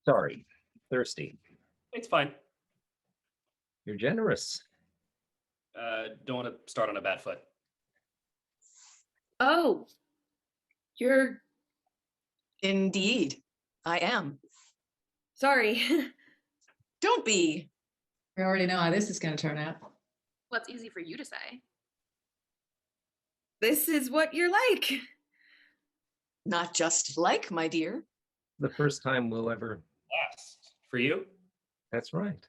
Sorry, thirsty. It's fine. You're generous. Don't want to start on a bad foot. Oh, you're Indeed, I am. sorry. Don't be. We already know how this is going to turn out. Well, it's easy for you to say. This is what you're like. Not just like, my dear. The first time we'll ever. Yes. For you? That's right.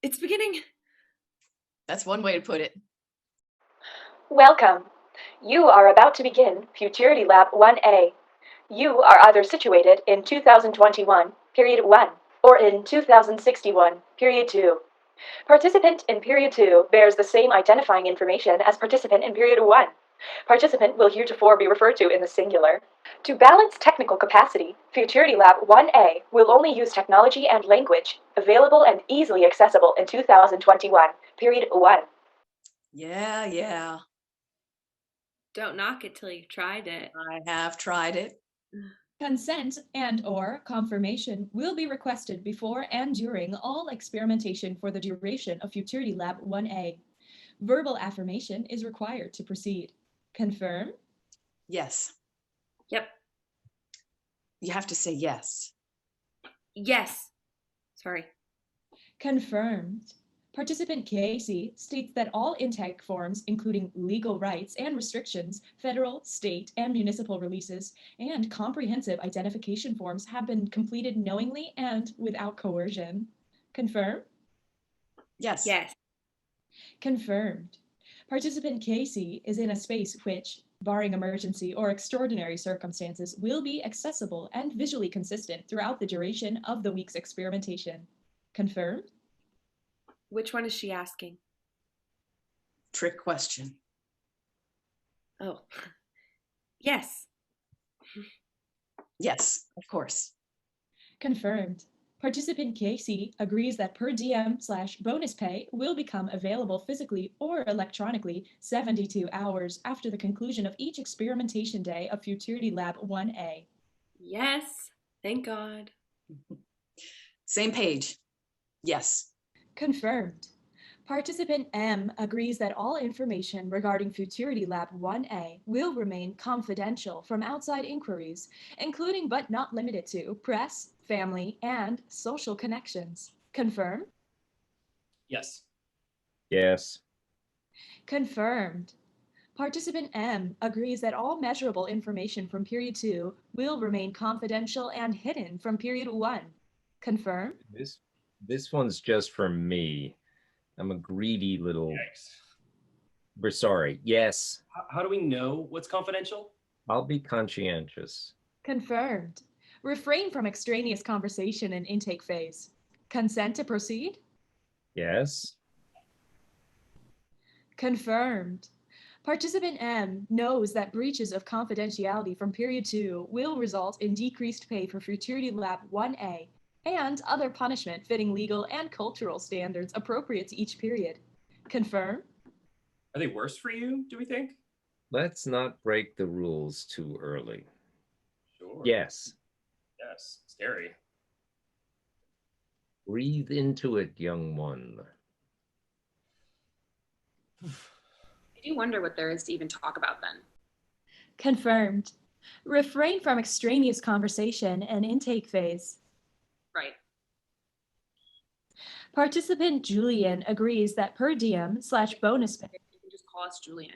It's beginning. That's one way to put it. Welcome. You are about to begin Futurity Lab 1A. You are either situated in 2021, period 1, or in 2061, period 2. Participant in period 2 bears the same identifying information as participant in period 1. Participant will heretofore be referred to in the singular. To balance technical capacity, Futurity Lab 1A will only use technology and language available and easily accessible in 2021, period 1. Yeah. Don't knock it till you've tried it. I have tried it. Consent and/or confirmation will be requested before and during all experimentation for the duration of Futurity Lab 1A. Verbal affirmation is required to proceed. Confirm? Yes. Yep. You have to say yes. Yes. Sorry. Confirmed. Participant Casey states that all intake forms, including legal rights and restrictions, federal, state, and municipal releases, and comprehensive identification forms have been completed knowingly and without coercion. Confirm? Yes. Yes. Confirmed. Participant Casey is in a space which, barring emergency or extraordinary circumstances, will be accessible and visually consistent throughout the duration of the week's experimentation. Confirmed? Which one is she asking? Trick question. Oh. Yes. Yes, of course. Confirmed. Participant Casey agrees that per diem/bonus pay will become available physically or electronically 72 hours after the conclusion of each experimentation day of Futurity Lab 1A. Yes. Thank God. Same page. Yes. Confirmed. Participant M agrees that all information regarding Futurity Lab 1A will remain confidential from outside inquiries, including but not limited to press, family, and social connections. Confirm? Yes. Yes. Confirmed. Participant M agrees that all measurable information from period 2 will remain confidential and hidden from period 1. Confirm? This one's just for me. I'm a greedy little. Yikes. We're sorry. Yes. How do we know what's confidential? I'll be conscientious. Confirmed. Refrain from extraneous conversation in intake phase. Consent to proceed? Yes. Confirmed. Participant M knows that breaches of confidentiality from period 2 will result in decreased pay for Futurity Lab 1A and other punishment fitting legal and cultural standards appropriate to each period. Confirm? Are they worse for you, do we think? Let's not break the rules too early. Sure. Yes. Yes. Scary. Breathe into it, young one. I do wonder what there is to even talk about then. Confirmed. Refrain from extraneous conversation and intake phase. Right. Participant Julian agrees that per diem/bonus pay. You can just call us Julian.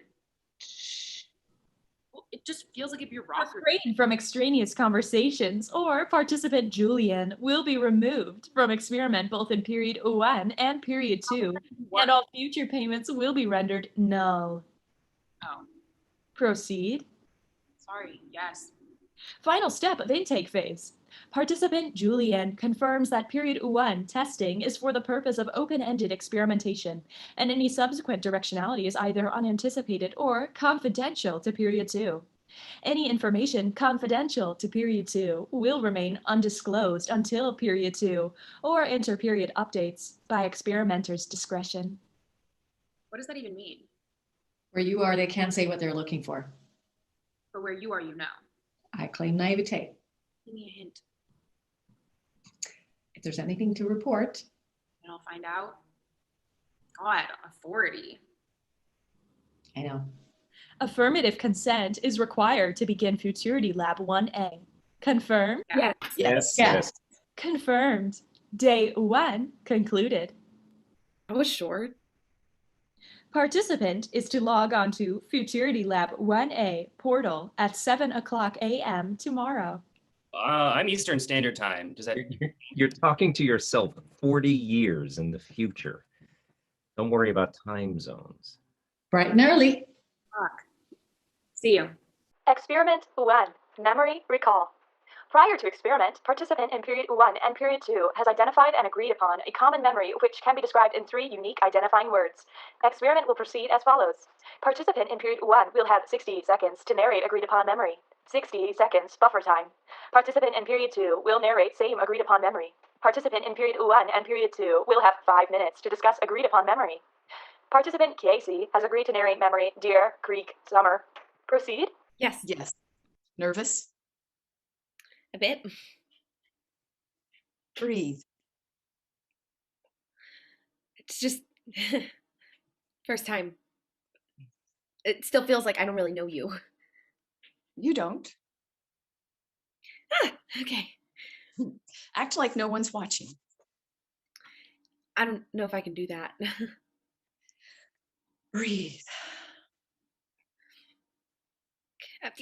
Well, it just feels like a bureaucracy. Refrain from extraneous conversations, or participant Julian will be removed from experiment both in period 1 and period 2, and all future payments will be rendered null. Oh, Proceed. sorry. Yes. Final step of intake phase. Participant Julian confirms that period 1 testing is for the purpose of open-ended experimentation, and any subsequent directionality is either unanticipated or confidential to period 2. Any information confidential to period 2 will remain undisclosed until period 2 or inter-period updates by experimenter's discretion. What does that even mean? Where you are, they can't say what they're looking for. For where you are, you know. I claim naivete. Give me a hint. If there's anything to report, And I'll find out. God, authority. I know. Affirmative consent is required to begin Futurity Lab 1A. Confirmed? Yes. Yes. Yes. Confirmed. Day 1 concluded. I was short. Participant is to log on to Futurity Lab 1A portal at 7 o'clock a.m. tomorrow. I'm Eastern Standard Time. Does that? You're talking to yourself 40 years in the future. Don't worry about time zones. Bright and early. Fuck. See you. Experiment 1. Memory recall. Prior to experiment, participant in period 1 and period 2 has identified and agreed upon a common memory which can be described in 3 unique identifying words. Experiment will proceed as follows. Participant in period 1 will have 60 seconds to narrate agreed upon memory. 60 seconds buffer time. Participant in period 2 will narrate same agreed upon memory. Participant in period 1 and period 2 will have 5 minutes to discuss agreed upon memory. Participant Casey has agreed to narrate memory Deer Creek Summer. Proceed. Yes. Yes. Nervous? A bit. Breathe. It's just first time. It still feels like I don't really know you. You don't. Ah, okay. Act like no one's watching. I don't know if I can do that. Breathe.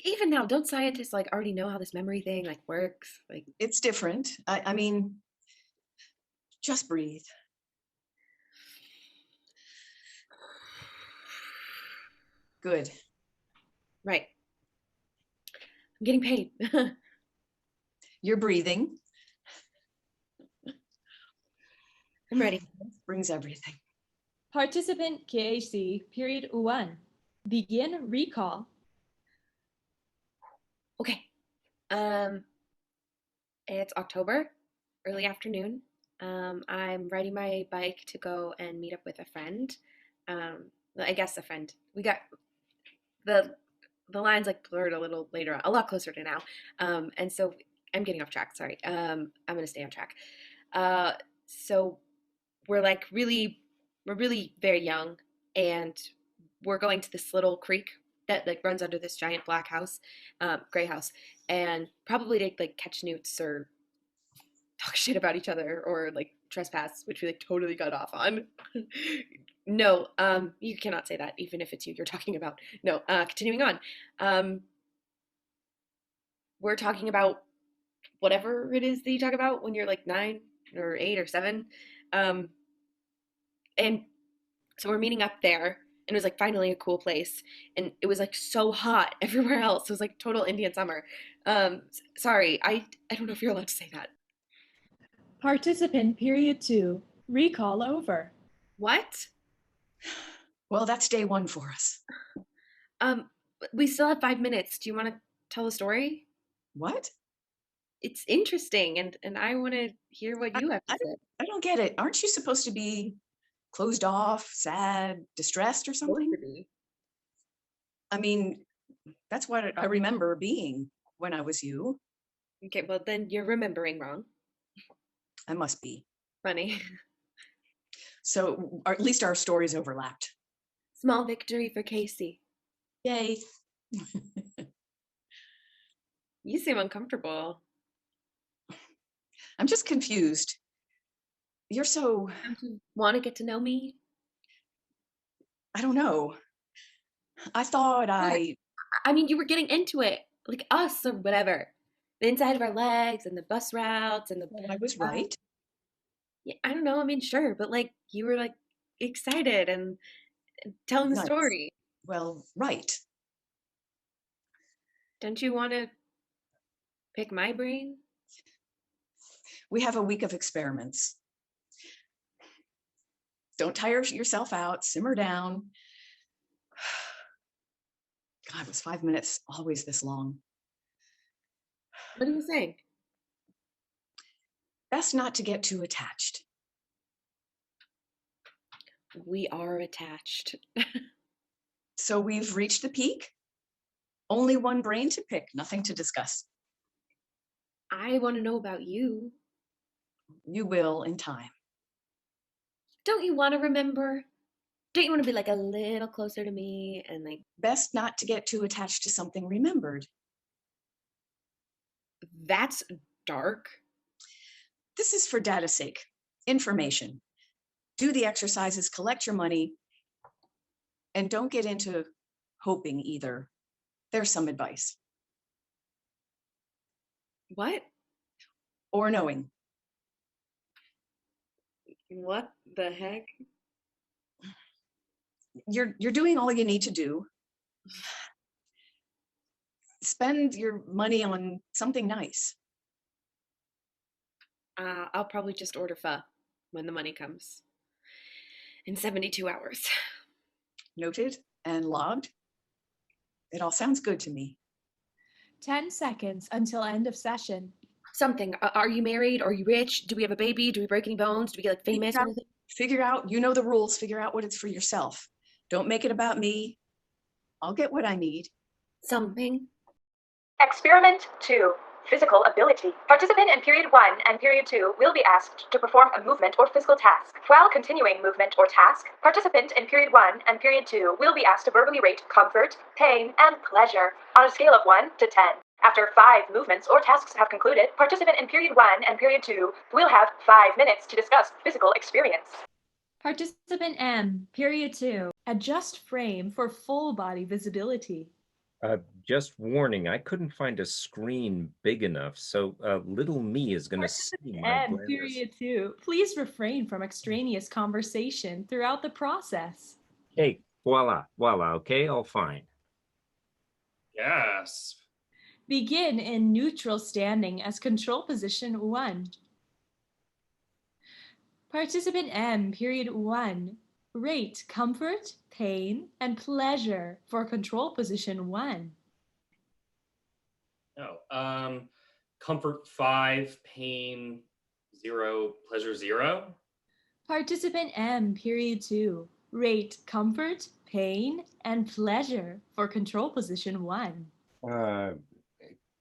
Even now, don't scientists like already know how this memory thing like works? Like, It's different. I mean, just breathe. Good. right. I'm getting paid. You're breathing. I'm ready. Brings everything. Participant KAC, period 1. Begin recall. Okay. It's October, early afternoon. I'm riding my bike to go and meet up with a friend. I guess a friend. We got the lines like blurred a little later on, a lot closer to now. And so I'm getting off track. Sorry. I'm gonna stay on track. So we're really very young, and we're going to this little creek that like runs under this giant black house, gray house, and probably to like catch newts or talk shit about each other or like trespass, which we like totally got off on. No, you cannot say that, even if it's you you're talking about. No, continuing on. We're talking about whatever it is that you talk about when you're like 9 or 8 or 7. And so we're meeting up there, and it was like finally a cool place, and it was like so hot everywhere else. It was like total Indian summer. Sorry, I don't know if you're allowed to say that. Participant period 2. Recall over. What? Well, that's day 1 for us. We still have 5 minutes. Do you want to tell a story? What? It's interesting, and I want to hear what you have to say. I don't get it. Aren't you supposed to be closed off, sad, distressed or something? I mean, that's what I remember being when I was you. Okay, well then you're remembering wrong. I must be. Funny. So, or at least our stories overlapped. Small victory for Casey. Yay. You seem uncomfortable. I'm just confused. You're so, Don't you want to get to know me? I don't know. I thought I mean, you were getting into it, like us or whatever. The inside of our legs and the bus routes and the. well, I was right. Yeah, I don't know. I mean, sure, but like you were like excited and telling the Nice. story. Well, right. Don't you want to pick my brain? We have a week of experiments. Don't tire yourself out, simmer down. God, was 5 minutes always this long? What do you think? Best not to get too attached. We are attached. So we've reached the peak. Only one brain to pick, nothing to discuss. I want to know about you. You will in time. Don't you want to remember? Don't you want to be like a little closer to me and like, Best not to get too attached to something remembered. that's dark? This is for data's sake. Information. Do the exercises, collect your money, and don't get into hoping either. There's some advice. What? Or knowing. What the heck? You're doing all you need to do. Spend your money on something nice. I'll probably just order pho when the money comes in 72 hours. Noted and logged. It all sounds good to me. 10 seconds until end of session. Something. Are you married? Are you rich? Do we have a baby? Do we break any bones? Do we get like famous? or anything? Figure out, you know the rules, figure out what it's for yourself. Don't make it about me. I'll get what I need. Something. Experiment 2. Physical ability. Participant in period 1 and period 2 will be asked to perform a movement or physical task. While continuing movement or task, participant in period 1 and period 2 will be asked to verbally rate comfort, pain, and pleasure on a scale of 1 to 10. After 5 movements or tasks have concluded, participant in period 1 and period 2 will have 5 minutes to discuss physical experience. Participant M, period 2. Adjust frame for full body visibility. Just warning, I couldn't find a screen big enough, so little me is going to see my M, blenders. period 2. Please refrain from extraneous conversation throughout the process. Hey, voila, okay, all fine. Yes. Begin in neutral standing as control position 1. Participant M, period 1. Rate comfort, pain, and pleasure for control position 1. Oh, comfort 5, pain 0, pleasure 0. Participant M, period 2. Rate comfort, pain, and pleasure for control position 1.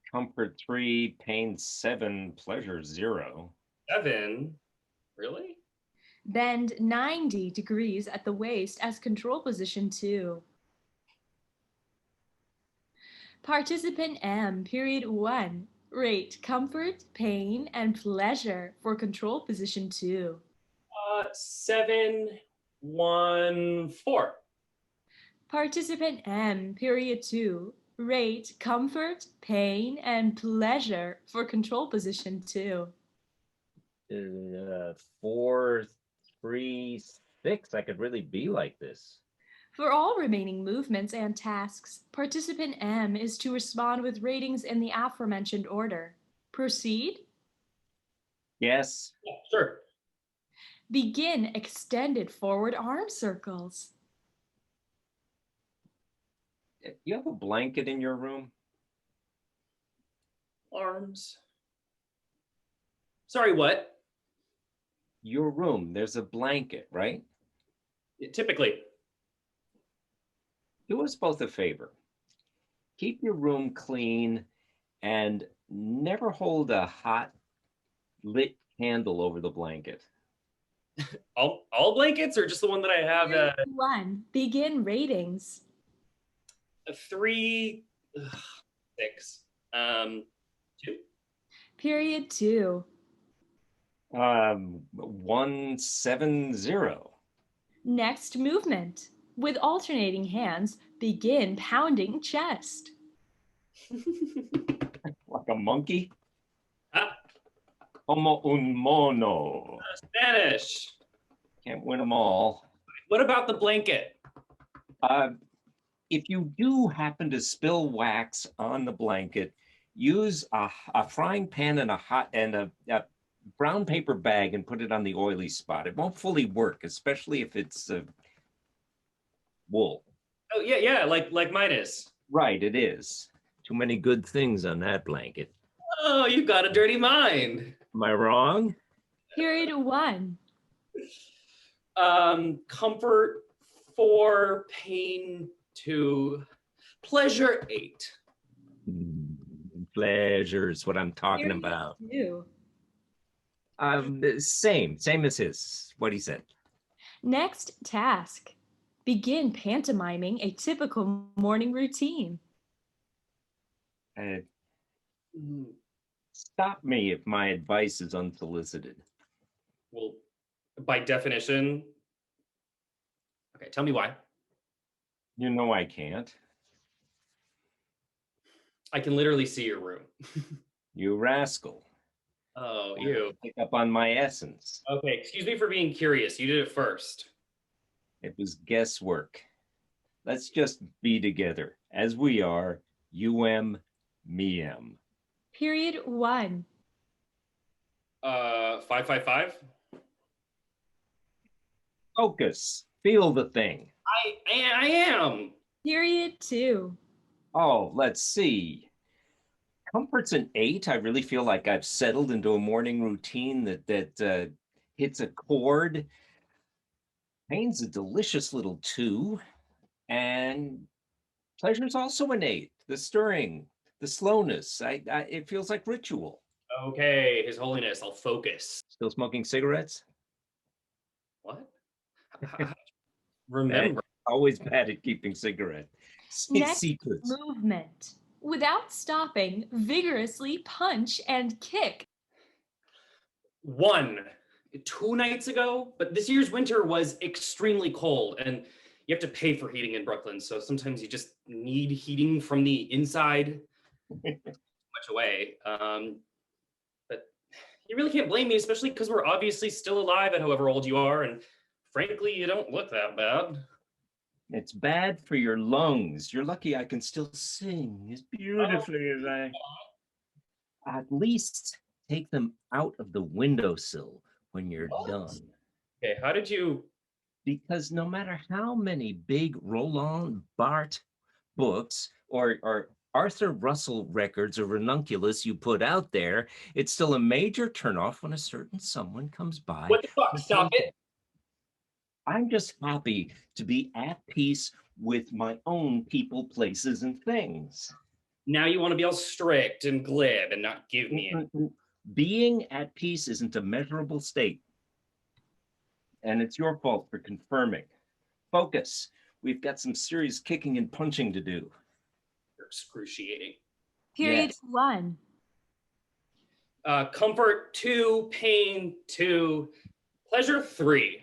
Comfort 3, pain 7, pleasure 0. 7? Really? Bend 90 degrees at the waist as control position 2. Participant M, period 1. Rate comfort, pain, and pleasure for control position 2. 7, 1, 4. Participant M, period 2. Rate comfort, pain, and pleasure for control position 2. 4, 3, 6. I could really be like this. For all remaining movements and tasks, participant M is to respond with ratings in the aforementioned order. Proceed. Yes. Yeah, sure. Begin extended forward arm circles. You have a blanket in your room? Arms. Sorry, what? Your room, there's a blanket, right? Typically. Do us both a favor. Keep your room clean and never hold a hot lit candle over the blanket. All blankets or just the one that I have? 1. Begin ratings. 3, 6, 2. Period 2. 170. Next movement. With alternating hands, begin pounding chest. Like a monkey? Ah, Como un mono. Spanish. Can't win them all. What about the blanket? If you do happen to spill wax on the blanket, use a frying pan and a brown paper bag and put it on the oily spot. It won't fully work, especially if it's wool. Oh, yeah, like mine is. Right, it is. Too many good things on that blanket. Oh, you've got a dirty mind. Am I wrong? Period 1. Comfort 4, pain 2, pleasure 8. Pleasure is what I'm talking Period about. 2. Same as his. What he said. Next task. Begin pantomiming a typical morning routine. Uh, Stop me if my advice is unsolicited. Well, by definition. Okay, tell me why. You know I can't. I can literally see your room. You rascal. Oh, you. Pick up on my essence. Okay, excuse me for being curious. You did it first. It was guesswork. Let's just be together as we are, me em. Period 1. 555. Focus. Feel the thing. I am. Period 2. Oh, let's see. Comfort's an 8. I really feel like I've settled into a morning routine that hits a chord. Pain's a delicious little 2. And pleasure's also an 8. The stirring, the slowness. It feels like ritual. Okay, His Holiness, I'll focus. Still smoking cigarettes? What? Remember. Always bad at keeping cigarette Next secrets. movement. Without stopping, vigorously punch and kick. 1, 2 nights ago, but this year's winter was extremely cold, and you have to pay for heating in Brooklyn, so sometimes you just need heating from the inside. Much away. But you really can't blame me, especially because we're obviously still alive at however old you are, and frankly, you don't look that bad. It's bad for your lungs. You're lucky I can still sing as beautifully as I. At least take them out of the windowsill when you're done. Okay, how did you? Because no matter how many big Roland Barthes books or Arthur Russell records or ranunculus you put out there, it's still a major turnoff when a certain someone comes by. What the fuck? Stop it. I'm just happy to be at peace with my own people, places, and things. Now you want to be all strict and glib and not give me any. Being at peace isn't a measurable state. And it's your fault for confirming. Focus. We've got some serious kicking and punching to do. You're excruciating. Period Yes. 1. Comfort 2, pain 2, pleasure 3.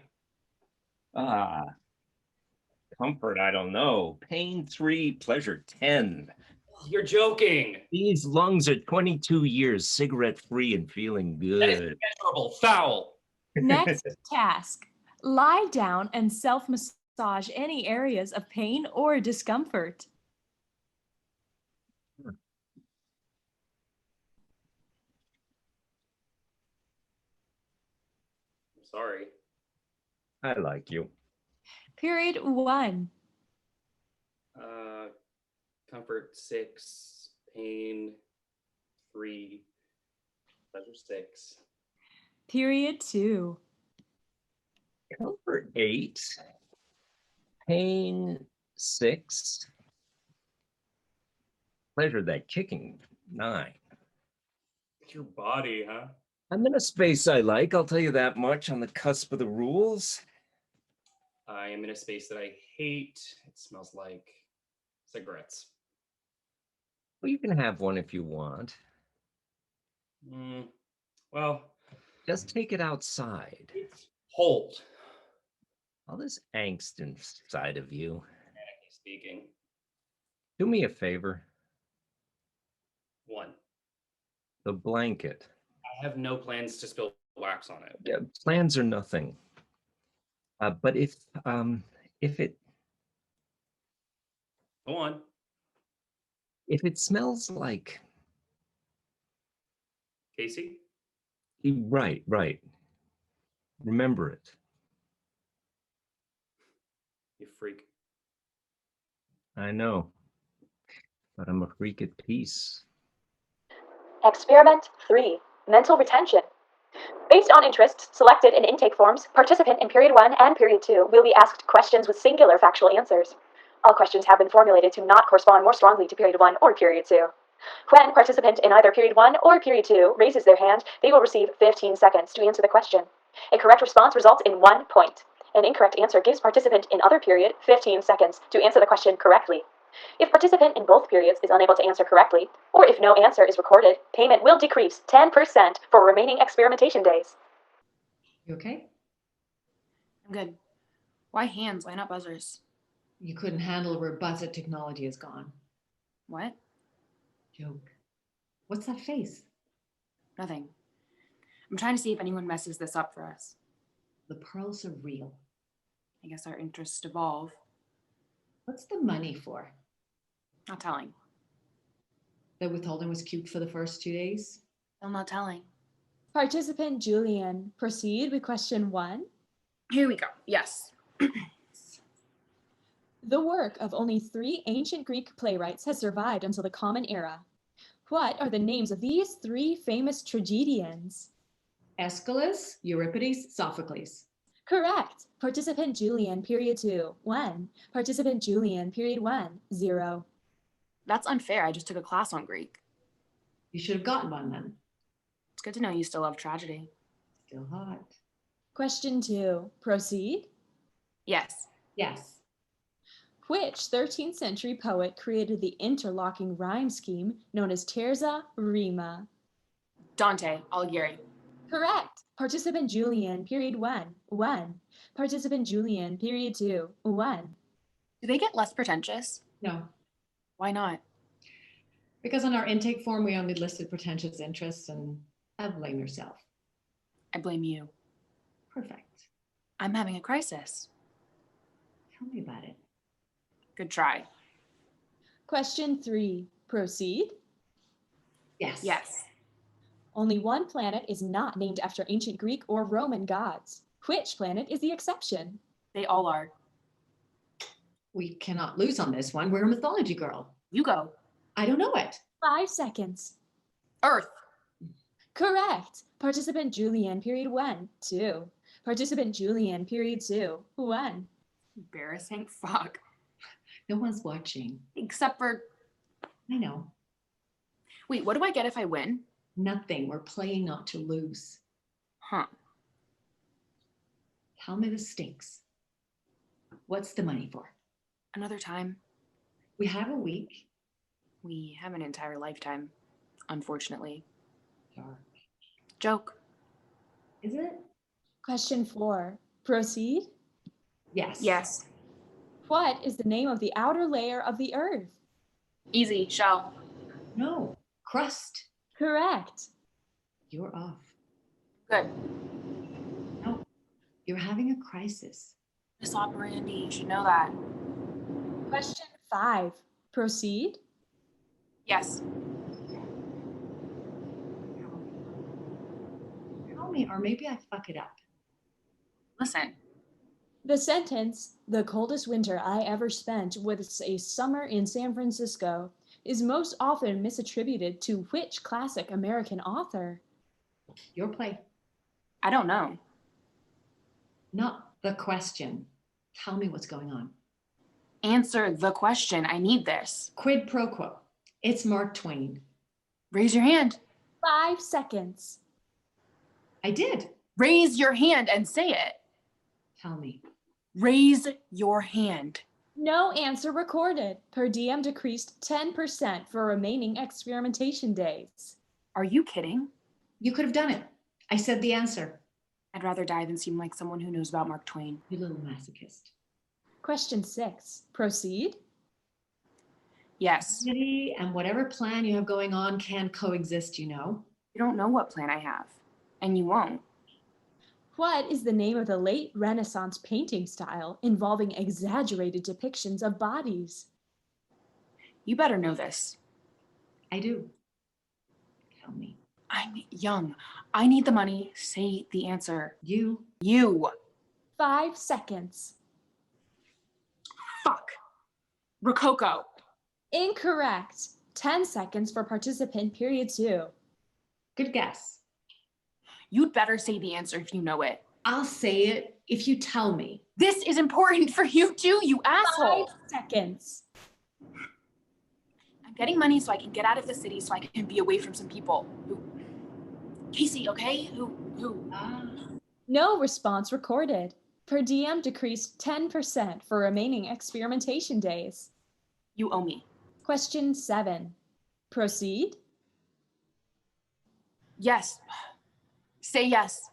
Comfort, I don't know. Pain 3, pleasure 10. You're joking. These lungs are 22 years cigarette-free and feeling That is good. measurable. Foul. Next task. Lie down and self-massage any areas of pain or discomfort. I'm sorry. I like you. Period 1. Comfort 6, pain 3, pleasure 6. Period 2. Comfort 8, pain 6, pleasure that kicking 9. Your body, huh? I'm in a space I like, I'll tell you that much, on the cusp of the rules. I am in a space that I hate. It smells like cigarettes. Well, you can have one if you want. Well, Just take it outside. hold. All this angst inside of you. Humanity speaking. Do me a favor. 1. The blanket. I have no plans to spill wax on it. Yeah, plans are nothing. But if it Go on. if it smells like Casey? right. Remember it. You freak. I know. But I'm a freak at peace. Experiment 3, mental retention. Based on interests selected in intake forms, participant in period 1 and period 2 will be asked questions with singular factual answers. All questions have been formulated to not correspond more strongly to period 1 or period 2. When participant in either period 1 or period 2 raises their hand, they will receive 15 seconds to answer the question. A correct response results in 1 point. An incorrect answer gives participant in other period 15 seconds to answer the question correctly. If participant in both periods is unable to answer correctly, or if no answer is recorded, payment will decrease 10% for remaining experimentation days. You okay? I'm good. Why hands? Why not buzzers? You couldn't handle where buzzer technology is gone. What? Joke. What's that face? Nothing. I'm trying to see if anyone messes this up for us. The pearls are real. I guess our interests evolve. What's the money for? Not telling. The withholding was cute for the first 2 days? Still not telling. Participant Julian, proceed with question 1. Here we go. Yes. The work of only 3 ancient Greek playwrights has survived until the Common Era. What are the names of these 3 famous tragedians? Aeschylus, Euripides, Sophocles. Correct. Participant Julian, period 2, 1. Participant Julian, period 1, 0. That's unfair. I just took a class on Greek. You should have gotten one then. It's good to know you still love tragedy. Still hot. Question 2, proceed. Yes. Yes. Which 13th century poet created the interlocking rhyme scheme known as terza rima? Dante Alighieri. Correct. Participant Julian, period 1, 1. Participant Julian, period 2, 1. Do they get less pretentious? No. Why not? Because on our intake form, we only listed pretentious interests, and I blame yourself. I blame you. Perfect. I'm having a crisis. Tell me about it. Good try. Question 3, proceed. Yes. Yes. Only one planet is not named after ancient Greek or Roman gods. Which planet is the exception? They all are. We cannot lose on this one. We're a mythology girl. You go. I don't know it. 5 seconds. Earth. Correct. Participant Julian, period 1, 2. Participant Julian, period 2, 1. Embarrassing. Fuck. No one's watching. Except for. I know. Wait, what do I get if I win? Nothing. We're playing not to lose. Huh. Tell me the stakes. What's the money for? Another time. We have a week. We have an entire lifetime, unfortunately. Dark. Joke. Is it? Question 4, proceed. Yes. Yes. What is the name of the outer layer of the Earth? Easy. Shell. No. Crust. Correct. You're off. Good. No. You're having a crisis. Miss Operandi. You should know that. Question 5, proceed. Yes. Tell me, or maybe I fuck it up. Listen. The sentence, "The coldest winter I ever spent was a summer in San Francisco," is most often misattributed to which classic American author? Your play. I don't know. Not the question. Tell me what's going on. Answer the question. I need this. Quid pro quo. It's Mark Twain. Raise your hand. 5 seconds. I did. Raise your hand and say it. Tell me. Raise your hand. No answer recorded. Per diem decreased 10% for remaining experimentation days. Are you kidding? You could have done it. I said the answer. I'd rather die than seem like someone who knows about Mark Twain. You little masochist. Question 6, proceed. Yes. And whatever plan you have going on can coexist, you know. You don't know what plan I have. And you won't. What is the name of the late Renaissance painting style involving exaggerated depictions of bodies? You better know this. I do. Tell me. I'm young. I need the money. Say the answer. You. 5 seconds. Fuck. Rococo. Incorrect. 10 seconds for participant period 2. Good guess. You'd better say the answer if you know it. I'll say it if you tell me. This is important for you too, you asshole. 5 seconds. I'm I'm getting money so I can get out of the city so I can be away from some people who, Casey, okay? Who? No response recorded. Per diem decreased 10% for remaining experimentation days. You owe me. Question 7. Proceed. Yes. Say yes.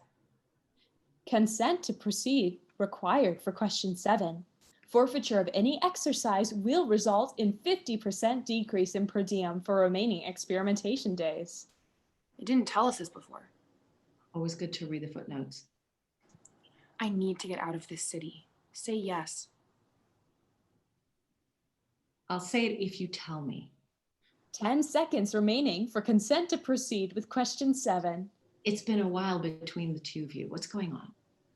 Consent to proceed required for question 7. Forfeiture of any exercise will result in 50% decrease in per diem for remaining experimentation days. You didn't tell us this before. Always good to read the footnotes. I need to get out of this city. Say yes. I'll say it if you tell me. 10 seconds remaining for consent to proceed with question 7. It's been a while between the two of you. What's going on?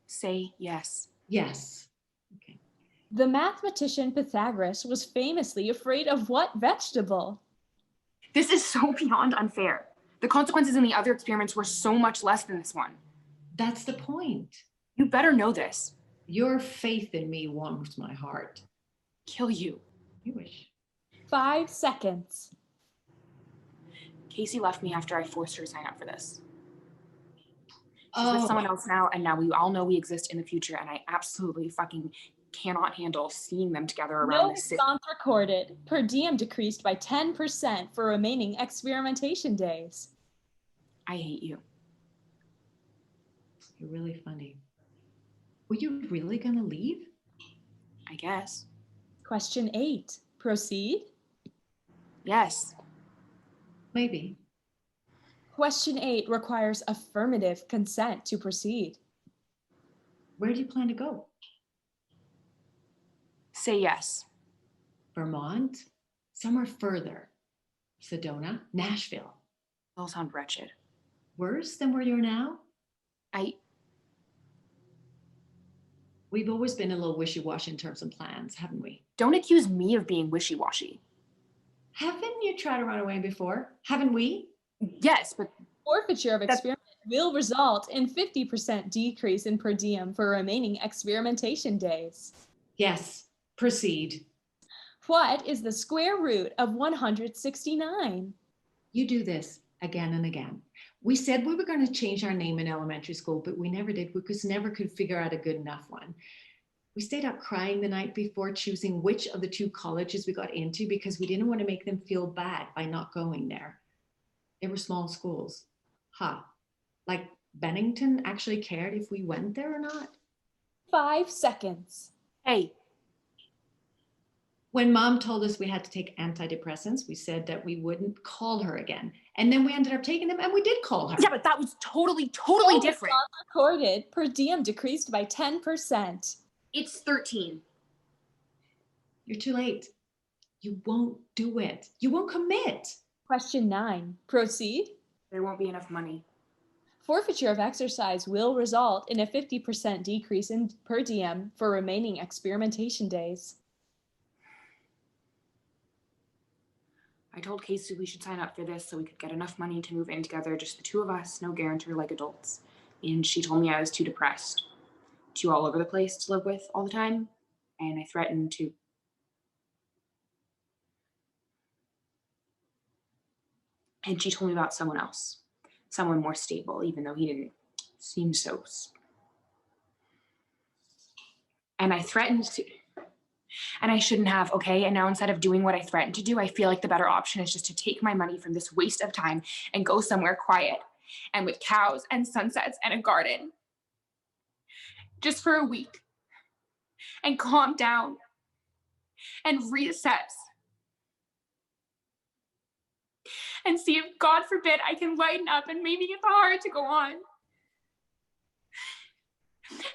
Say yes. Yes. Okay. The mathematician Pythagoras was famously afraid of what vegetable? This is so beyond unfair. The consequences in the other experiments were so much less than this one. That's the point. You better know this. Your faith in me warms my heart. Kill you. You wish. 5 seconds. Casey left me after I forced her to sign up for this. She's Oh, with someone else now, and now we all know we exist in the future, and I absolutely fucking cannot handle seeing them together around No this city. response recorded. Per diem decreased by 10% for remaining experimentation days. I hate you. you're really funny. Were you really gonna leave? I guess. Question 8. Proceed. Yes. Maybe. Question 8 requires affirmative consent to proceed. Where do you plan to go? Say yes. Vermont? Somewhere further. Sedona? Nashville? They'll sound wretched. Worse than where you're now? We've always been a little wishy-washy in terms of plans, haven't we? Don't accuse me of being wishy-washy. Haven't you tried to run away before? Haven't we? Yes, but Forfeiture of experiment will result in 50% decrease in per diem for remaining experimentation days. Yes. Proceed. What is the square root of 169? You do this again and again. We said we were going to change our name in elementary school, but we never did because never could figure out a good enough one. We stayed up crying the night before choosing which of the two colleges we got into because we didn't want to make them feel bad by not going there. They were small schools. Like Bennington actually cared if we went there or not? 5 seconds. hey, When mom told us we had to take antidepressants, we said that we wouldn't call her again. And then we ended up taking them and we did call her. yeah, but that was totally No different. response recorded. Per diem decreased by 10%. It's 13. You're too late. You won't do it. You won't commit. Question 9. Proceed. There won't be enough money. Forfeiture of exercise will result in a 50% decrease in per diem for remaining experimentation days. I told Casey we should sign up for this so we could get enough money to move in together, just the two of us, no guarantor like adults. And she told me I was too depressed, too all over the place to live with all the time. And I threatened to. And she told me about someone else, someone more stable, even though he didn't seem so. And I threatened to. And I shouldn't have, okay? And now instead of doing what I threatened to do, I feel like the better option is just to take my money from this waste of time and go somewhere quiet and with cows and sunsets and a garden. Just for a week. And calm down. And reassess. And see if, God forbid, I can lighten up and maybe get the heart to go on.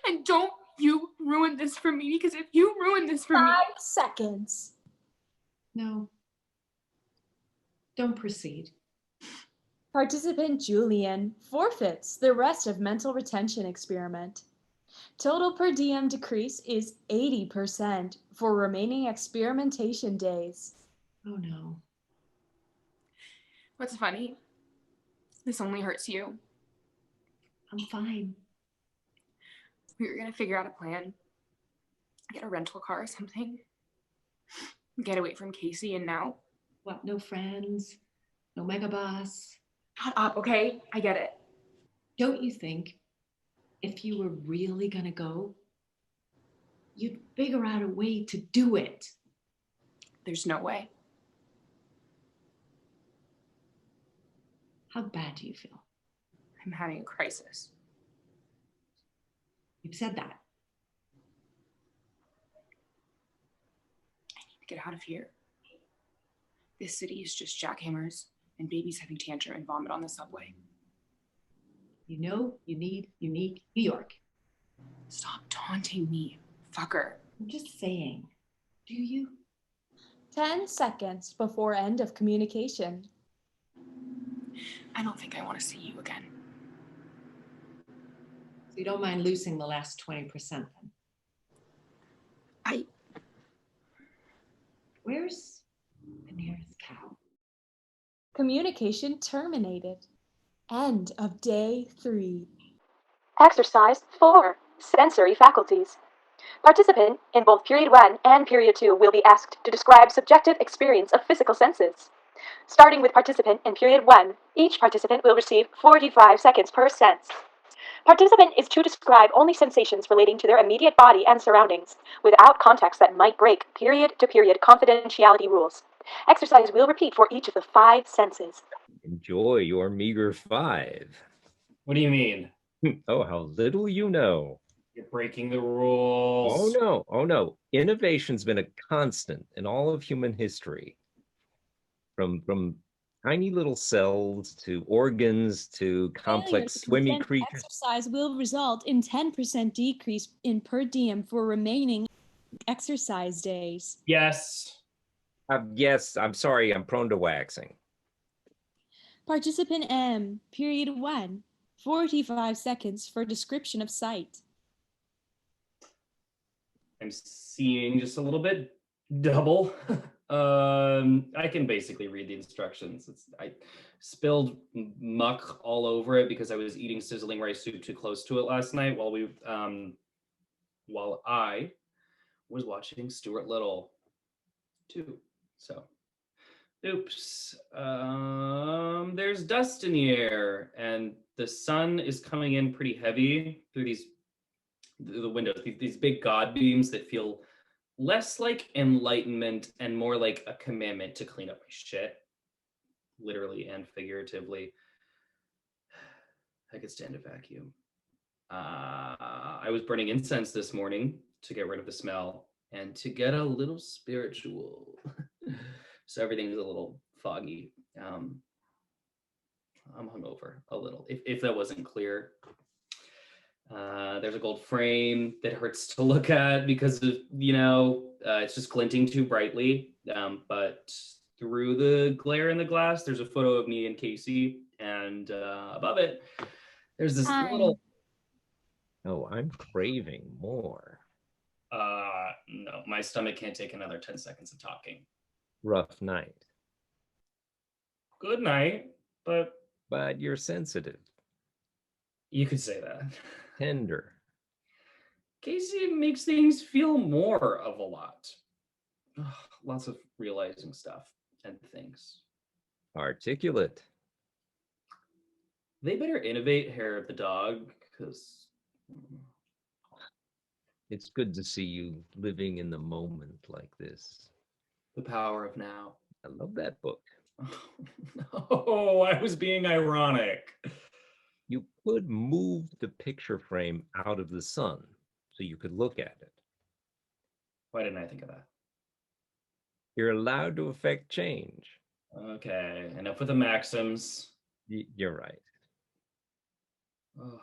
And don't you ruin this for me, because if you ruin this for me. 5 seconds. No. Don't proceed. Participant Julian forfeits the rest of mental retention experiment. Total per diem decrease is 80% for remaining experimentation days. Oh no. What's funny? This only hurts you. I'm fine. We were gonna figure out a plan. Get a rental car or something. Get away from Casey, and now. What, no friends? No megabus? Shut up, okay? I get it. Don't you think if you were really gonna go, you'd figure out a way to do it? There's no way. How bad do you feel? I'm having a crisis. You've said that. I need to get out of here. This city is just jackhammers and babies having tantrum and vomit on the subway. You know you need unique New York. Stop taunting me, fucker. I'm just saying. Do you? 10 seconds before end of communication. I don't think I want to see you again. So you don't mind losing the last 20% then? Where's the nearest cow? Communication terminated. End of day 3. Exercise 4. Sensory faculties. Participant in both period 1 and period 2 will be asked to describe subjective experience of physical senses. Starting with participant in period 1, each participant will receive 45 seconds per sense. Participant is to describe only sensations relating to their immediate body and surroundings, without context that might break period-to-period confidentiality rules. Exercise will repeat for each of the 5 senses. Enjoy your meager 5. What do you mean? Oh, how little you know. You're breaking the rules. Oh no. Innovation's been a constant in all of human history. From tiny little cells to organs to complex swimming creatures. Exercise will result in 10% decrease in per diem for remaining exercise days. Yes. Yes, I'm sorry, I'm prone to waxing. Participant M, period 1, 45 seconds for description of sight. I'm seeing just a little bit double. I can basically read the instructions. I spilled muck all over it because I was eating sizzling rice soup too close to it last night while I was watching Stuart Little too. So, oops. There's dust in the air, and the sun is coming in pretty heavy through the windows. These big god beams that feel less like enlightenment and more like a commandment to clean up my shit, literally and figuratively. I could stand a vacuum. I was burning incense this morning to get rid of the smell and to get a little spiritual. So everything's a little foggy. I'm hungover a little, if that wasn't clear. There's a gold frame that hurts to look at because of, it's just glinting too brightly. But through the glare in the glass, there's a photo of me and Casey, and above it, there's this little. Oh, I'm craving more. No, my stomach can't take another 10 seconds of talking. Rough night. Good night, but you're sensitive. You could say that. Tender. Casey makes things feel more of a lot. Ugh, lots of realizing stuff and things. Articulate. They better innovate hair of the dog, because it's good to see you living in the moment like this. The Power of Now. I love that book. Oh, I was being ironic. You could move the picture frame out of the sun so you could look at it. Why didn't I think of that? You're allowed to affect change. Okay, enough with the maxims. You're right. Oh,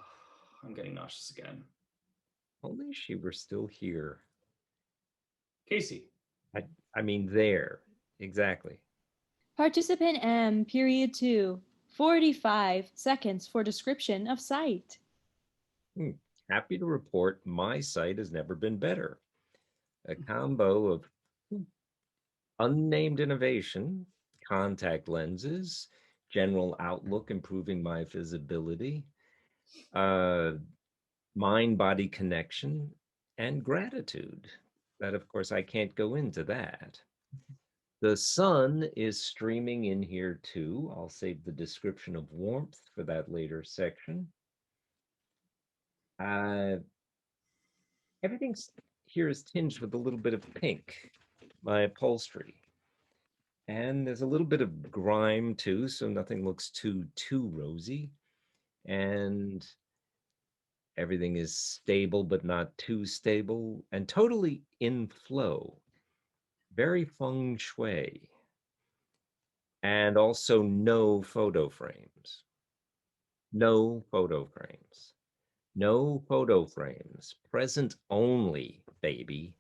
I'm getting nauseous again. Only she were still here. Casey. I mean there. Exactly. Participant M, period 2, 45 seconds for description of sight. Happy to report my sight has never been better. A combo of unnamed innovation, contact lenses, general outlook improving my visibility, mind-body connection, and gratitude. That, of course, I can't go into that. The sun is streaming in here too. I'll save the description of warmth for that later section. Everything's here is tinged with a little bit of pink, my upholstery. And there's a little bit of grime too, so nothing looks too rosy. And everything is stable, but not too stable, and totally in flow. Very feng shui. And also no photo frames. No photo frames. No photo frames. Present only, baby.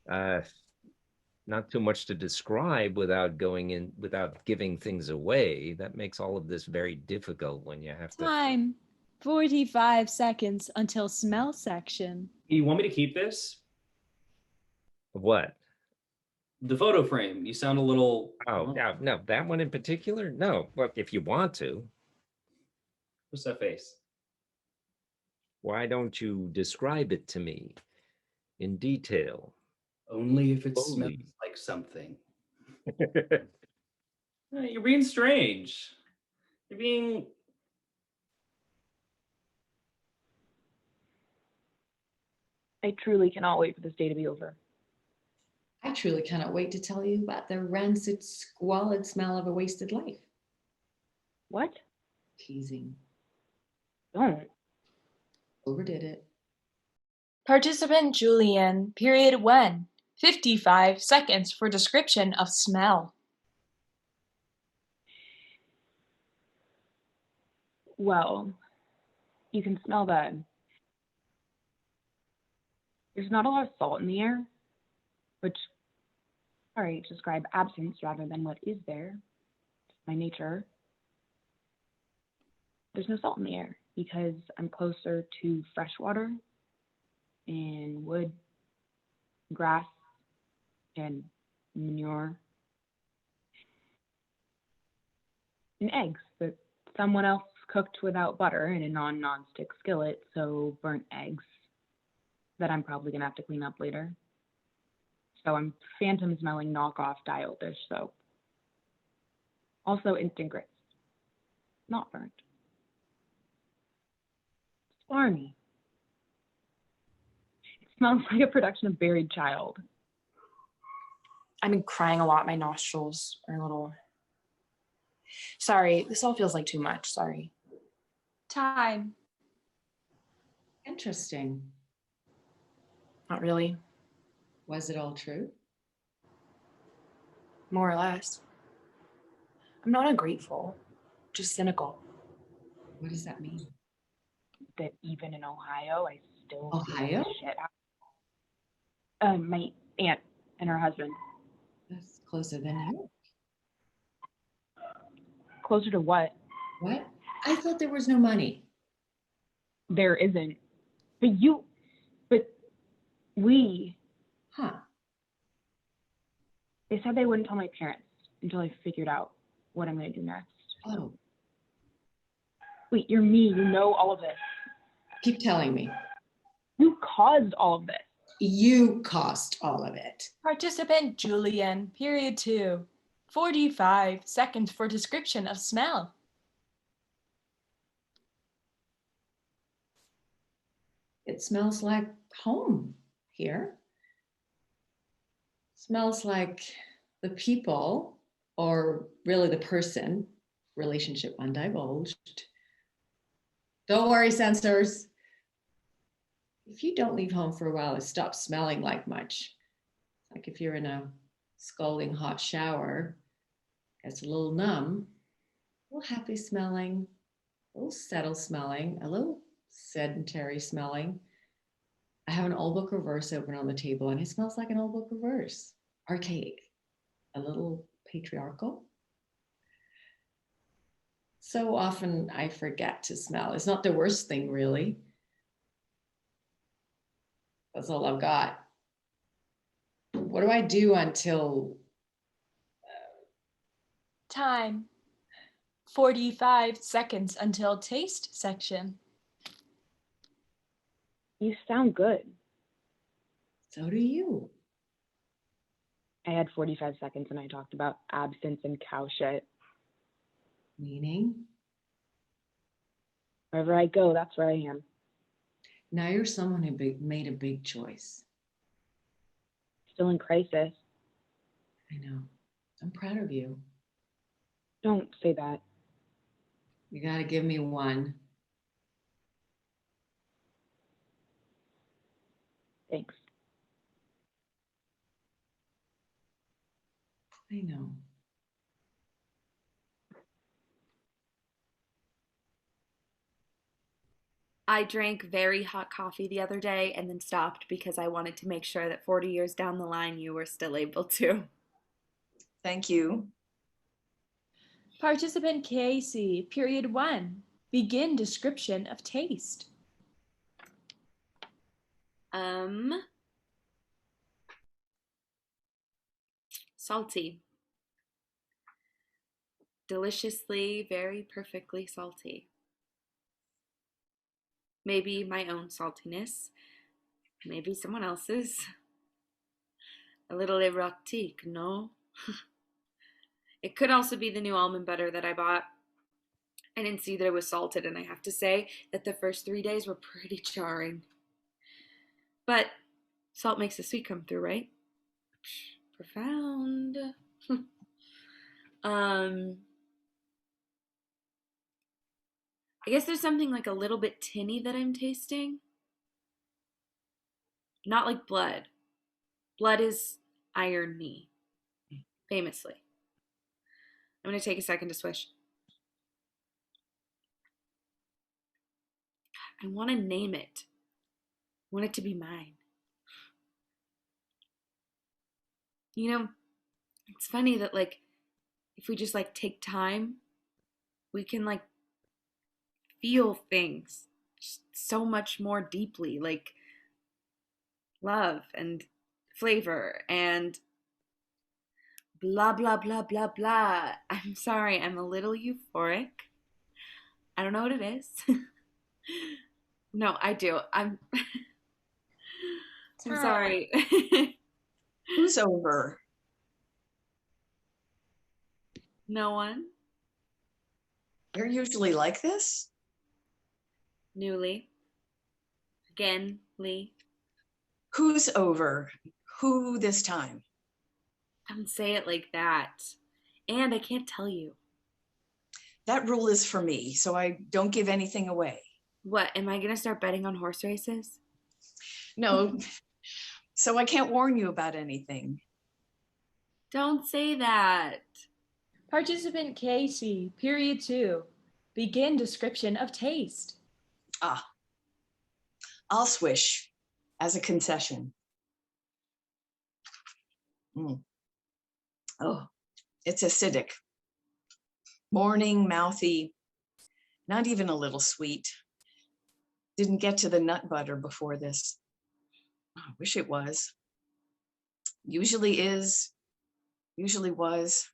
Not too much to describe without giving things away. That makes all of this very difficult when you have to. Time. 45 seconds until smell section. You want me to keep this? What? The photo frame. You sound a little. Oh, no, that one in particular? No, well, if you want to. What's that face? Why don't you describe it to me in detail? Only if it smells like something. You're being strange. You're being. I truly cannot wait for this day to be over. I truly cannot wait to tell you about the rancid, squalid smell of a wasted life. What? Teasing. Don't. Overdid it. Participant Julian, period 1, 55 seconds for description of smell. Well, you can smell that. There's not a lot of salt in the air, which, sorry, to describe absence rather than what is there. It's my nature. There's no salt in the air because I'm closer to fresh water and wood, grass, and manure, and eggs that someone else cooked without butter in a non-stick skillet, so burnt eggs that I'm probably gonna have to clean up later. So I'm phantom smelling knockoff dial dish soap. Also instant grits, not burnt. Swarmy. It smells like a production of Buried Child. I've been crying a lot. My nostrils are a little. Sorry, this all feels like too much. Sorry. Time. Interesting. Not really. Was it all true? More or less. I'm not ungrateful, just cynical. What does that mean? That even in Ohio, I still Ohio? Shit out. My aunt and her husband. That's closer than New York. Closer to what? What? I thought there was no money. There isn't. But we. Huh. They said they wouldn't tell my parents until I figured out what I'm going to do next. Oh. Wait, you're me. You know all of this. Keep telling me. You caused all of this. You caused all of it. Participant Julian, period 2, 45 seconds for description of smell. It smells like home here. Smells like the people, or really the person, relationship undivulged. Don't worry, censors. If you don't leave home for a while, it stops smelling like much. Like if you're in a scalding hot shower, gets a little numb, a little happy smelling, a little settled smelling, a little sedentary smelling. I have an old book reverse open on the table and it smells like an old book reverse. Archaic, a little patriarchal. So often I forget to smell. It's not the worst thing, really. That's all I've got. What do I do until... Time. 45 seconds until taste section. You sound good. So do you. I had 45 seconds and I talked about absence and cow shit. Meaning? Wherever I go, that's where I am. Now you're someone who made a big choice. Still in crisis. I know. I'm proud of you. Don't say that. You got to give me one. Thanks. I know. I drank very hot coffee the other day and then stopped because I wanted to make sure that 40 years down the line you were still able to. Thank you. Participant Casey, period 1. Begin description of taste. Salty. Deliciously, very perfectly salty. Maybe my own saltiness, maybe someone else's. A little erotique, no? It could also be the new almond butter that I bought. I didn't see that it was salted, and I have to say that the first 3 days were pretty jarring. But salt makes the sweet come through, right? Profound. I guess there's something like a little bit tinny that I'm tasting. Not like blood. Blood is irony, famously. I'm going to take a second to swish. I want to name it. I want it to be mine. You know, it's funny that like, if we just like take time, we can like feel things just so much more deeply, like love and flavor and blah, blah, blah, blah, blah. I'm sorry, I'm a little euphoric. I don't know what it is. No, I do. I'm sorry. Who's over? No one. You're usually like this? Newly. Again, Lee. Who's over? Who this time? Don't say it like that. And I can't tell you. That rule is for me, so I don't give anything away. What, am I going to start betting on horse races? No, so I can't warn you about anything. Don't say that. Participant Casey, period 2. Begin description of taste. I'll swish as a concession. Oh, it's acidic. Morning, mouthy, not even a little sweet. Didn't get to the nut butter before this. I wish it was. Usually is, usually was.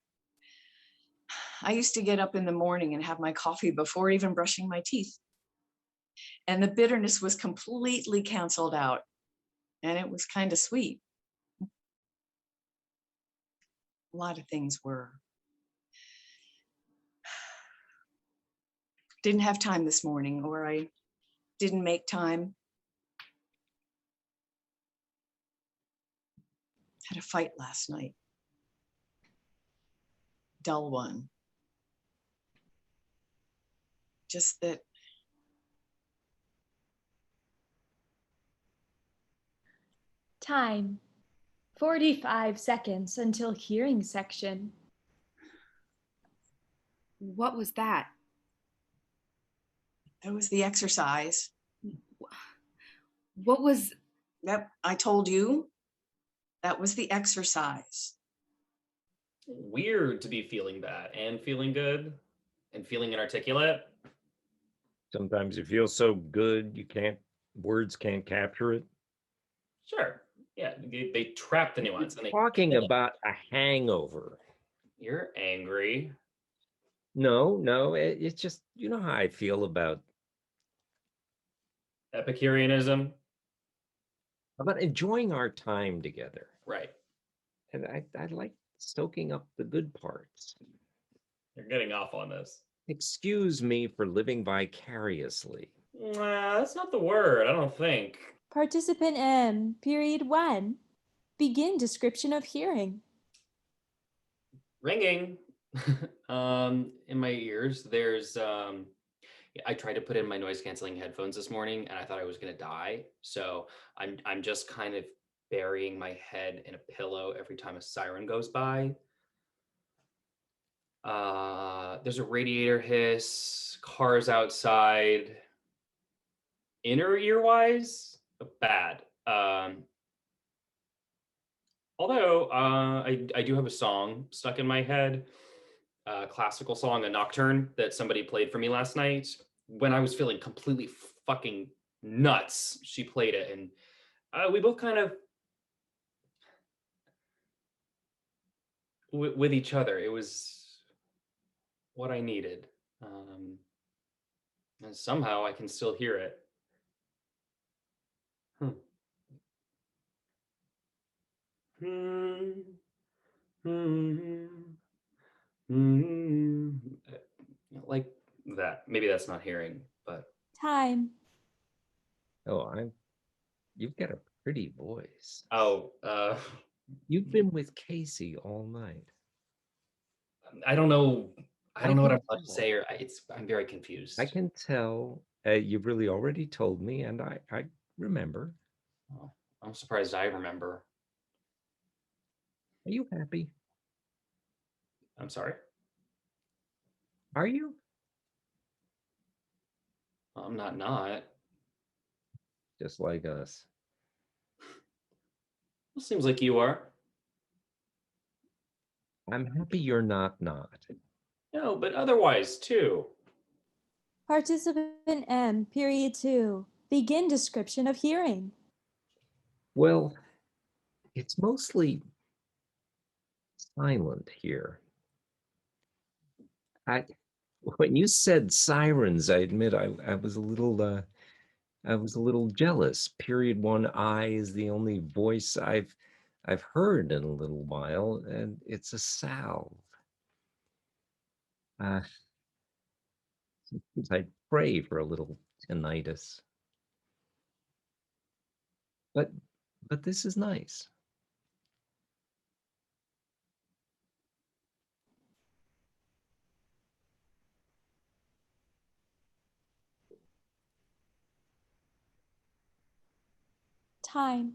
I used to get up in the morning and have my coffee before even brushing my teeth. And the bitterness was completely canceled out. And it was kind of sweet. A lot of things were. Didn't have time this morning, or I didn't make time. Had a fight last night. Dull one. Just that. Time. 45 seconds until hearing section. What was that? That was the exercise. What was... Yep, I told you. That was the exercise. Weird to be feeling that and feeling good and feeling inarticulate. Sometimes it feels so good words can't capture it. Sure. Yeah, they trap the nuance. And Talking about a hangover. You're angry. No, it's just, you know how I feel about Epicureanism. enjoying our time together. Right. and I like soaking up the good parts. You're getting off on this. Excuse me for living vicariously. That's not the word, I don't think. Participant M, period 1. Begin description of hearing. Ringing. In my ears, there's I tried to put in my noise canceling headphones this morning and I thought I was gonna die. So I'm just kind of burying my head in a pillow every time a siren goes by. There's a radiator hiss, cars outside. Inner ear wise, bad. Although I do have a song stuck in my head, a classical song, a nocturne that somebody played for me last night when I was feeling completely fucking nuts. She played it, and we both kind of with each other. It was what I needed, and somehow I can still hear it. Hmm. Like that. Maybe that's not hearing, but Time. Oh, you've got a pretty voice. oh, You've been with Casey all night. I don't know. I don't know what I'm about to tell. say, or I'm very confused. I can tell you've really already told me, and I remember. Oh, I'm surprised I remember. Are you happy? I'm sorry. Are you? I'm not. Just like us. Well, seems like you are. I'm happy you're not. No, but otherwise too. Participant M, period 2. Begin description of hearing. Well, it's mostly silent here. When you said sirens, I admit I was a little jealous. Period 1 I is the only voice I've heard in a little while, and it's a salve. I pray for a little tinnitus. But this is nice. Time.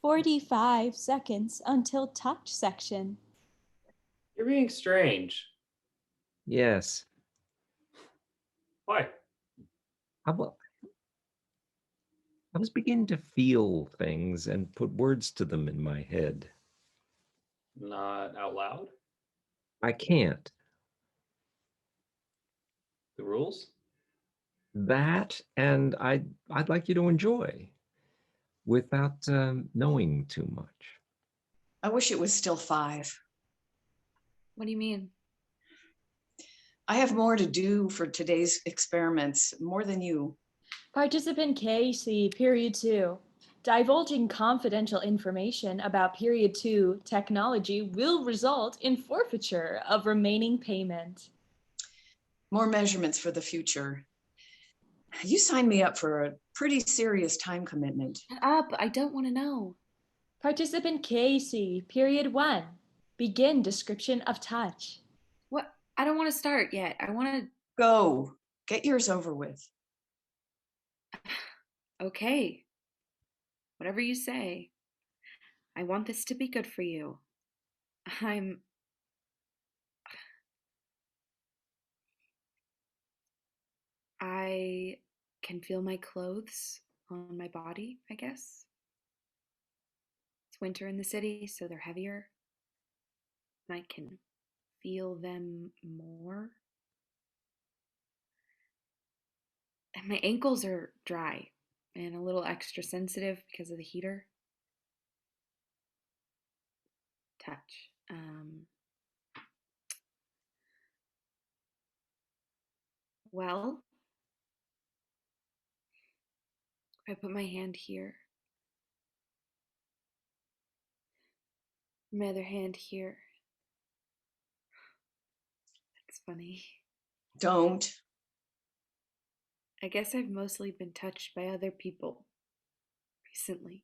45 seconds until touch section. You're being strange. Yes. Why? I was beginning to feel things and put words to them in my head. Not out loud? I can't. The rules? That, and I'd like you to enjoy without knowing too much. I wish it was still 5. What do you mean? I have more to do for today's experiments, more than you. Participant KC, period 2. Divulging confidential information about period 2 technology will result in forfeiture of remaining payment. More measurements for the future. You signed me up for a pretty serious time commitment. Shut up. I don't want to know. Participant KC, period 1. Begin description of touch. What? I don't want to start yet. I want to. Go. Get yours over with. Okay. Whatever you say. I want this to be good for you. I can feel my clothes on my body, I guess. It's winter in the city, so they're heavier. And I can feel them more. And my ankles are dry and a little extra sensitive because of the heater. Touch. Well, if I put my hand here, my other hand here. That's funny. Don't. I guess I've mostly been touched by other people recently.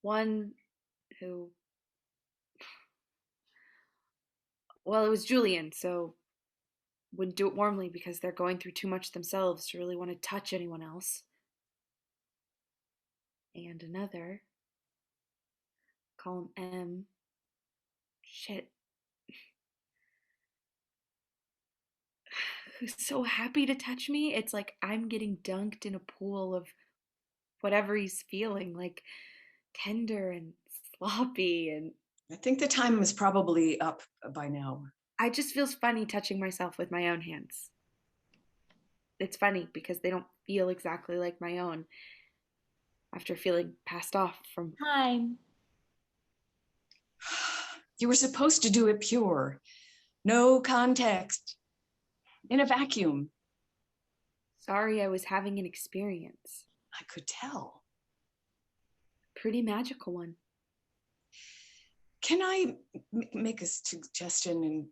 One who, well, it was Julian, so wouldn't do it warmly because they're going through too much themselves to really want to touch anyone else. And another, call him M. Shit. Who's so happy to touch me. It's like I'm getting dunked in a pool of whatever he's feeling, like tender and sloppy. And I think the time is probably up by now. I just feels funny touching myself with my own hands. It's funny because they don't feel exactly like my own after feeling passed off from. Time. You were supposed to do it pure. No context. In a vacuum. Sorry, I was having an experience. I could tell. Pretty magical one. Can I make a suggestion? And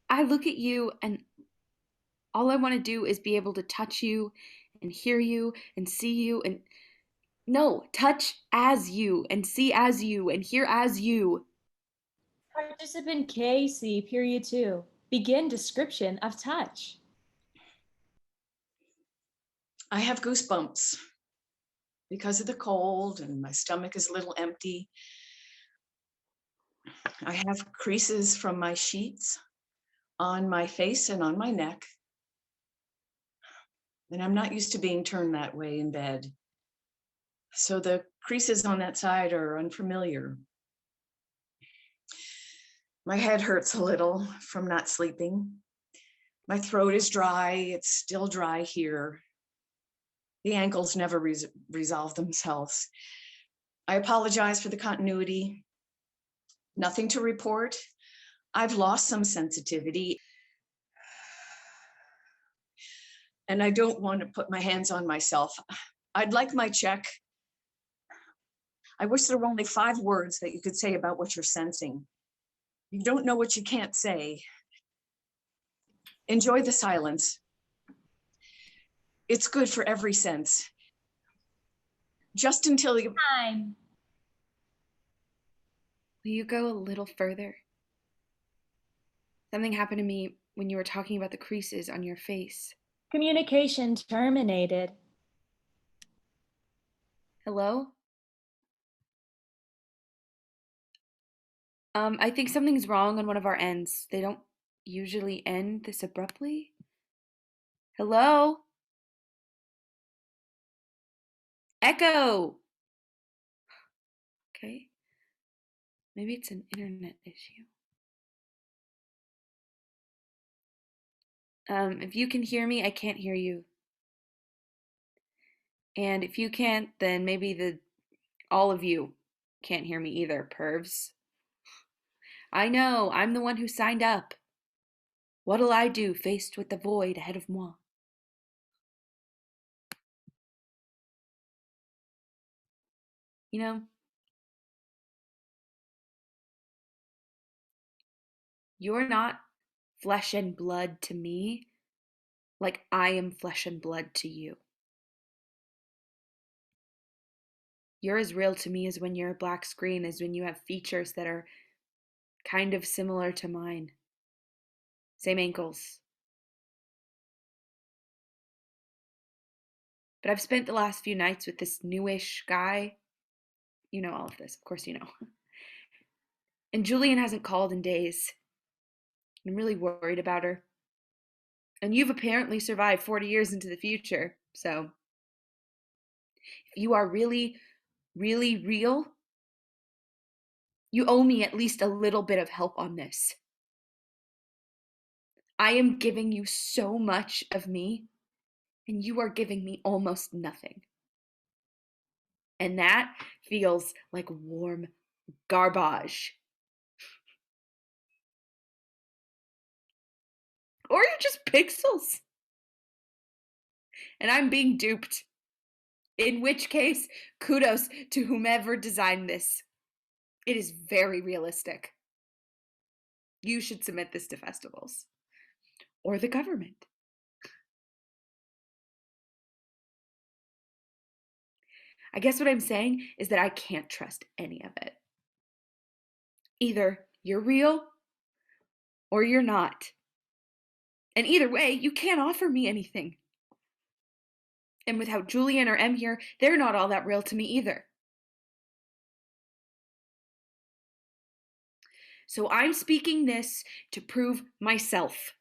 I look at you and all I want to do is be able to touch you and hear you and see you and no, touch as you and see as you and hear as you. Participant KC, period 2. Begin description of touch. I have goosebumps because of the cold and my stomach is a little empty. I have creases from my sheets on my face and on my neck. And I'm not used to being turned that way in bed. So the creases on that side are unfamiliar. My head hurts a little from not sleeping. My throat is dry. It's still dry here. The ankles never resolve themselves. I apologize for the continuity. Nothing to report. I've lost some sensitivity. And I don't want to put my hands on myself. I'd like my check. I wish there were only 5 words that you could say about what you're sensing. You don't know what you can't say. Enjoy the silence. It's good for every sense. Just until you... Time. Will you go a little further? Something happened to me when you were talking about the creases on your face. Communication terminated. Hello? I think something's wrong on one of our ends. They don't usually end this abruptly. Hello? Echo! Okay. Maybe it's an internet issue. If you can hear me, I can't hear you. And if you can't, then maybe all of you can't hear me either, pervs. I know, I'm the one who signed up. What'll I do faced with the void ahead of moi? You know, you're not flesh and blood to me like I am flesh and blood to you. You're as real to me as when you're a black screen, as when you have features that are kind of similar to mine. Same ankles. But I've spent the last few nights with this newish guy. You know all of this, of course you know. And Julian hasn't called in days. I'm really worried about her. And you've apparently survived 40 years into the future, so if you are really, really real, you owe me at least a little bit of help on this. I am giving you so much of me, and you are giving me almost nothing. And that feels like warm garbage. Or you're just pixels. And I'm being duped. In which case, kudos to whomever designed this. It is very realistic. You should submit this to festivals or the government. I guess what I'm saying is that I can't trust any of it. Either you're real or you're not. And either way, you can't offer me anything. And without Julian or Em here, they're not all that real to me either. So I'm speaking this to prove myself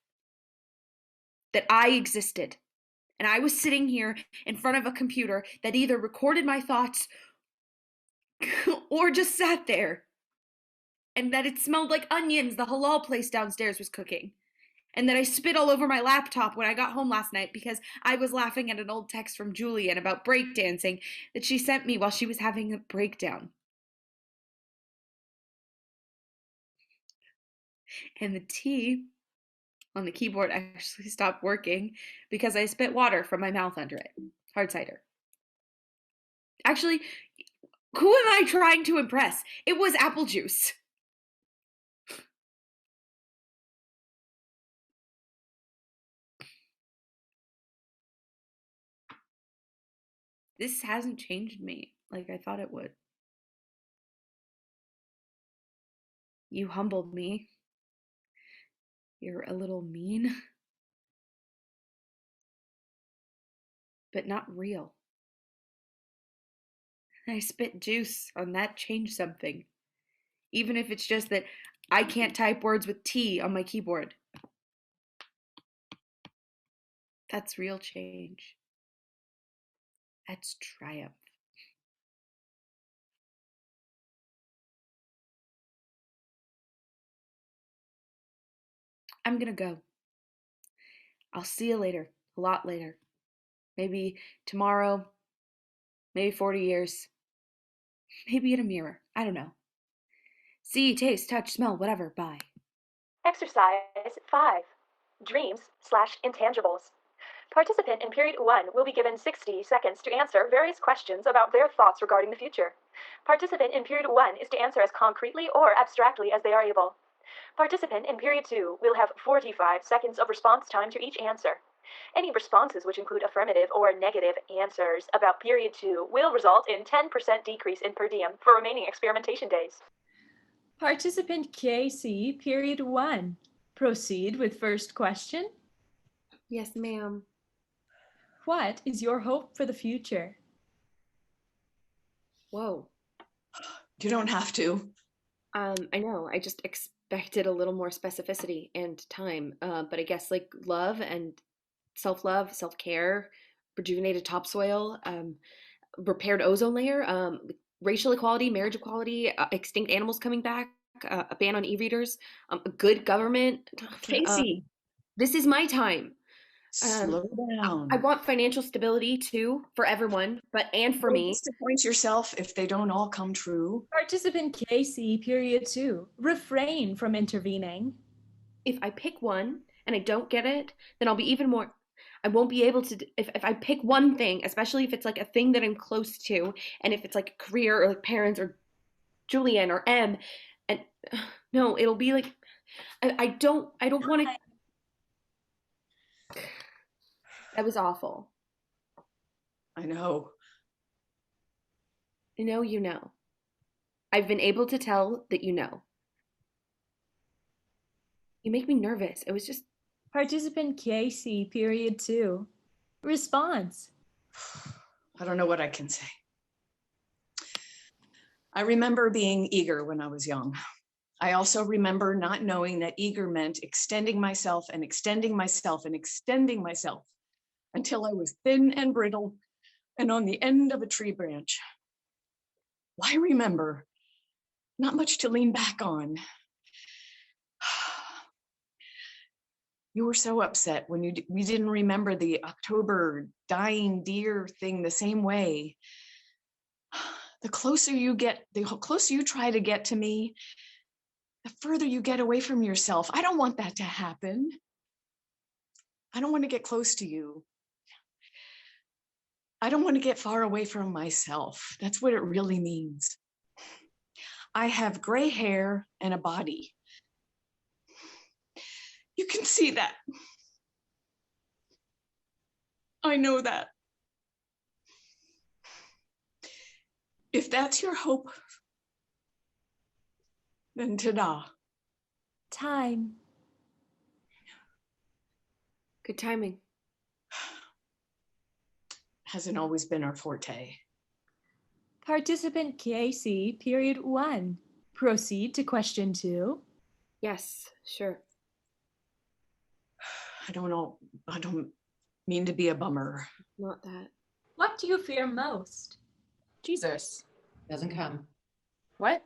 that I existed. And I was sitting here in front of a computer that either recorded my thoughts or just sat there. And that it smelled like onions the halal place downstairs was cooking. And that I spit all over my laptop when I got home last night because I was laughing at an old text from Julian about breakdancing that she sent me while she was having a breakdown. And the T on the keyboard actually stopped working because I spit water from my mouth under it. Hard cider. Actually, who am I trying to impress? It was apple juice. This hasn't changed me like I thought it would. You humbled me. You're a little mean, but not real. I spit juice and that changed something. Even if it's just that I can't type words with T on my keyboard. That's real change. That's triumph. I'm gonna go. I'll see you later, a lot later. Maybe tomorrow, maybe 40 years, maybe in a mirror. I don't know. See, taste, touch, smell, whatever. Bye. Exercise 5. Dreams/intangibles. Participant in period 1 will be given 60 seconds to answer various questions about their thoughts regarding the future. Participant in period 1 is to answer as concretely or abstractly as they are able. Participant in period 2 will have 45 seconds of response time to each answer. Any responses which include affirmative or negative answers about period 2 will result in 10% decrease in per diem for remaining experimentation days. Participant KC, period 1. Proceed with first question. Yes, ma'am. What is your hope for the future? Whoa. You don't have to. I know. I just expected a little more specificity and time. But I guess like love and self-love, self-care, rejuvenated topsoil, repaired ozone layer, racial equality, marriage equality, extinct animals coming back, a ban on e-readers, a good government. Casey, This is my time. slow down. I want financial stability too for everyone, and for Don't me. disappoint yourself if they don't all come true. Participant KC, period 2. Refrain from intervening. If I pick one and I don't get it, then I'll be even more. I won't be able to. If I pick one thing, especially if it's like a thing that I'm close to, and if it's like a career or like parents or Julian or M, and no, it'll be like I don't want to. That was awful. I know. I know you know. I've been able to tell that you know. You make me nervous. It was just. Participant KC, period 2. Response. I don't know what I can say. I remember being eager when I was young. I also remember not knowing that eager meant extending myself and extending myself and extending myself until I was thin and brittle and on the end of a tree branch. Why remember? Not much to lean back on. You were so upset when we didn't remember the October dying deer thing the same way. The closer you try to get to me, the further you get away from yourself. I don't want that to happen. I don't want to get close to you. I don't want to get far away from myself. That's what it really means. I have gray hair and a body. You can see that. I know that. If that's your hope, then ta-da. Time. Good timing. Hasn't always been our forte. Participant KC, period 1. Proceed to question 2. Yes, sure. I don't know. I don't mean to be a bummer. Not that. What do you fear most? Jesus. Doesn't come. What?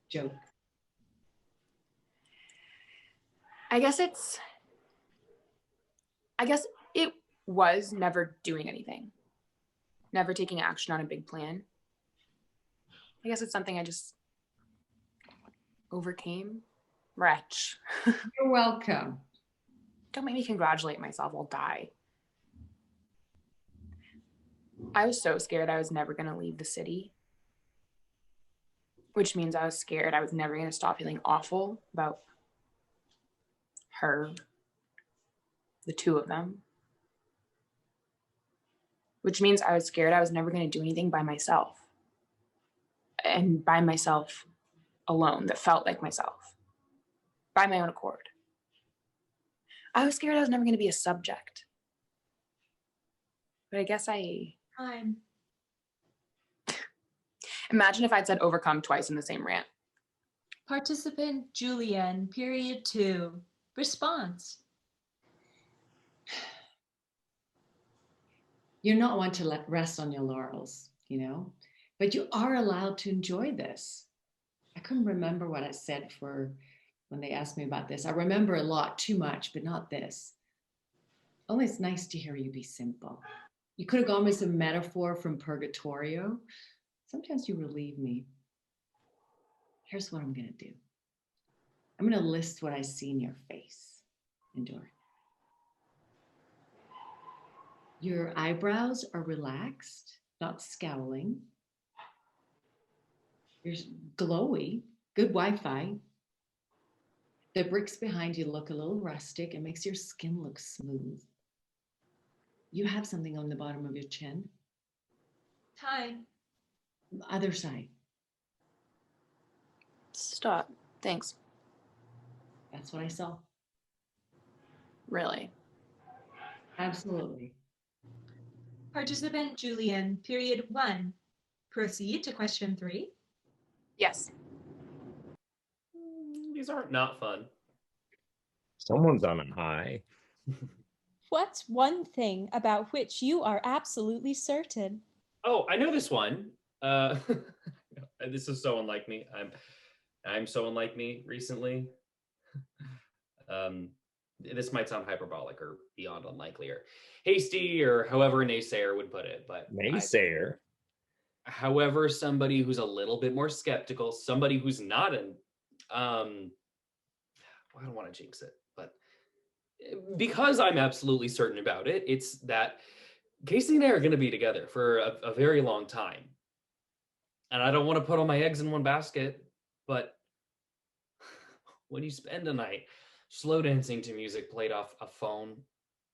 Joke. I guess it was never doing anything. Never taking action on a big plan. I guess it's something I just overcame. Wretch. You're welcome. Don't make me congratulate myself. I'll die. I was so scared I was never going to leave the city. Which means I was scared I was never going to stop feeling awful about her, the two of them. Which means I was scared I was never going to do anything by myself. And by myself alone, that felt like myself. By my own accord. I was scared I was never going to be a subject. But I guess Time. Imagine if I'd said overcome twice in the same rant. Participant Julian, period 2. Response. You're not one to let rest on your laurels, you know, but you are allowed to enjoy this. I couldn't remember what I said for when they asked me about this. I remember a lot, too much, but not this. Only it's nice to hear you be simple. You could have gone with some metaphor from Purgatorio. Sometimes you relieve me. Here's what I'm going to do. I'm going to list what I see in your face. Endure. Your eyebrows are relaxed, not scowling. You're glowy, good Wi-Fi. The bricks behind you look a little rustic. It makes your skin look smooth. You have something on the bottom of your chin. Time. Other side. Stop. Thanks. That's what I saw. Really. Absolutely. Participant Julian, period 1. Proceed to question 3. Yes. These aren't not fun. Someone's on a high. What's one thing about which you are absolutely certain? Oh, I know this one. This is so unlike me. I'm so unlike me recently. This might sound hyperbolic or beyond unlikely or hasty or however a naysayer would put it, but Naysayer. however, somebody who's a little bit more skeptical, somebody who's not an I don't want to jinx it, but because I'm absolutely certain about it, it's that Casey and I are going to be together for a very long time. And I don't want to put all my eggs in one basket, but when you spend a night slow dancing to music played off a phone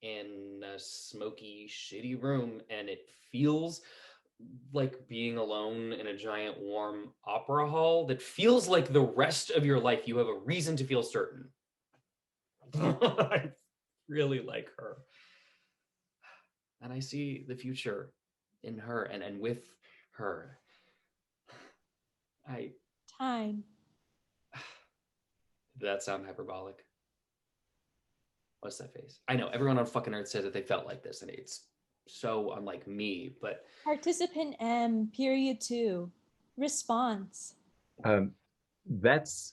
in a smoky, shitty room, and it feels like being alone in a giant warm opera hall that feels like the rest of your life you have a reason to feel certain. I really like her. And I see the future in her and with her. Time. Did that sound hyperbolic? What's that face? I know everyone on fucking Earth says that they felt like this, and it's so unlike me, but Participant M, period 2. Response. That's.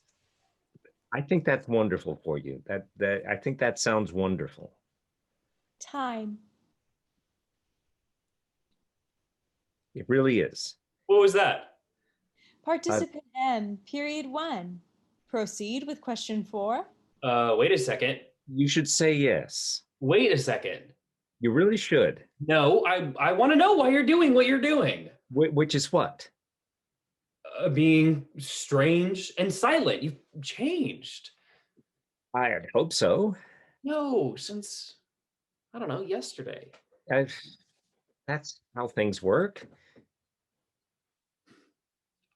I think that's wonderful for you. I think that sounds wonderful. Time. It really is. what was that? Participant M, period 1. Proceed with question 4. Wait a second. You should say yes. Wait a second. You really should. No, I want to know why you're doing what you're doing. Which is what? Being strange and silent. You've changed. I hope so. No, since, I don't know, yesterday. Uh, that's how things work.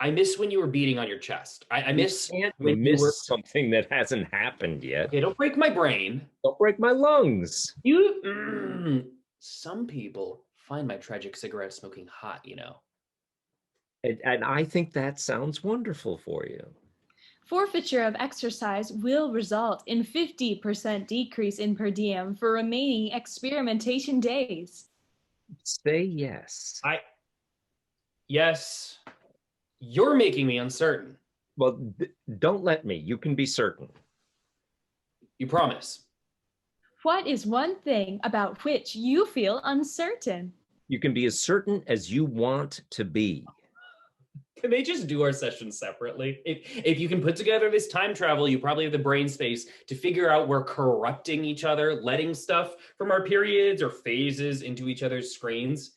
I miss when you were beating on your chest. I miss You can't when you miss were. something that hasn't happened yet. Okay, don't break my brain. Don't break my lungs. Some people find my tragic cigarette smoking hot, you know. And I think that sounds wonderful for you. Forfeiture of exercise will result in 50% decrease in per diem for remaining experimentation days. Say yes. Yes, you're making me uncertain. Well, don't let me. You can be certain. You promise? What is one thing about which you feel uncertain? You can be as certain as you want to be. Can they just do our sessions separately? If you can put together this time travel, you probably have the brain space to figure out we're corrupting each other, letting stuff from our periods or phases into each other's screens.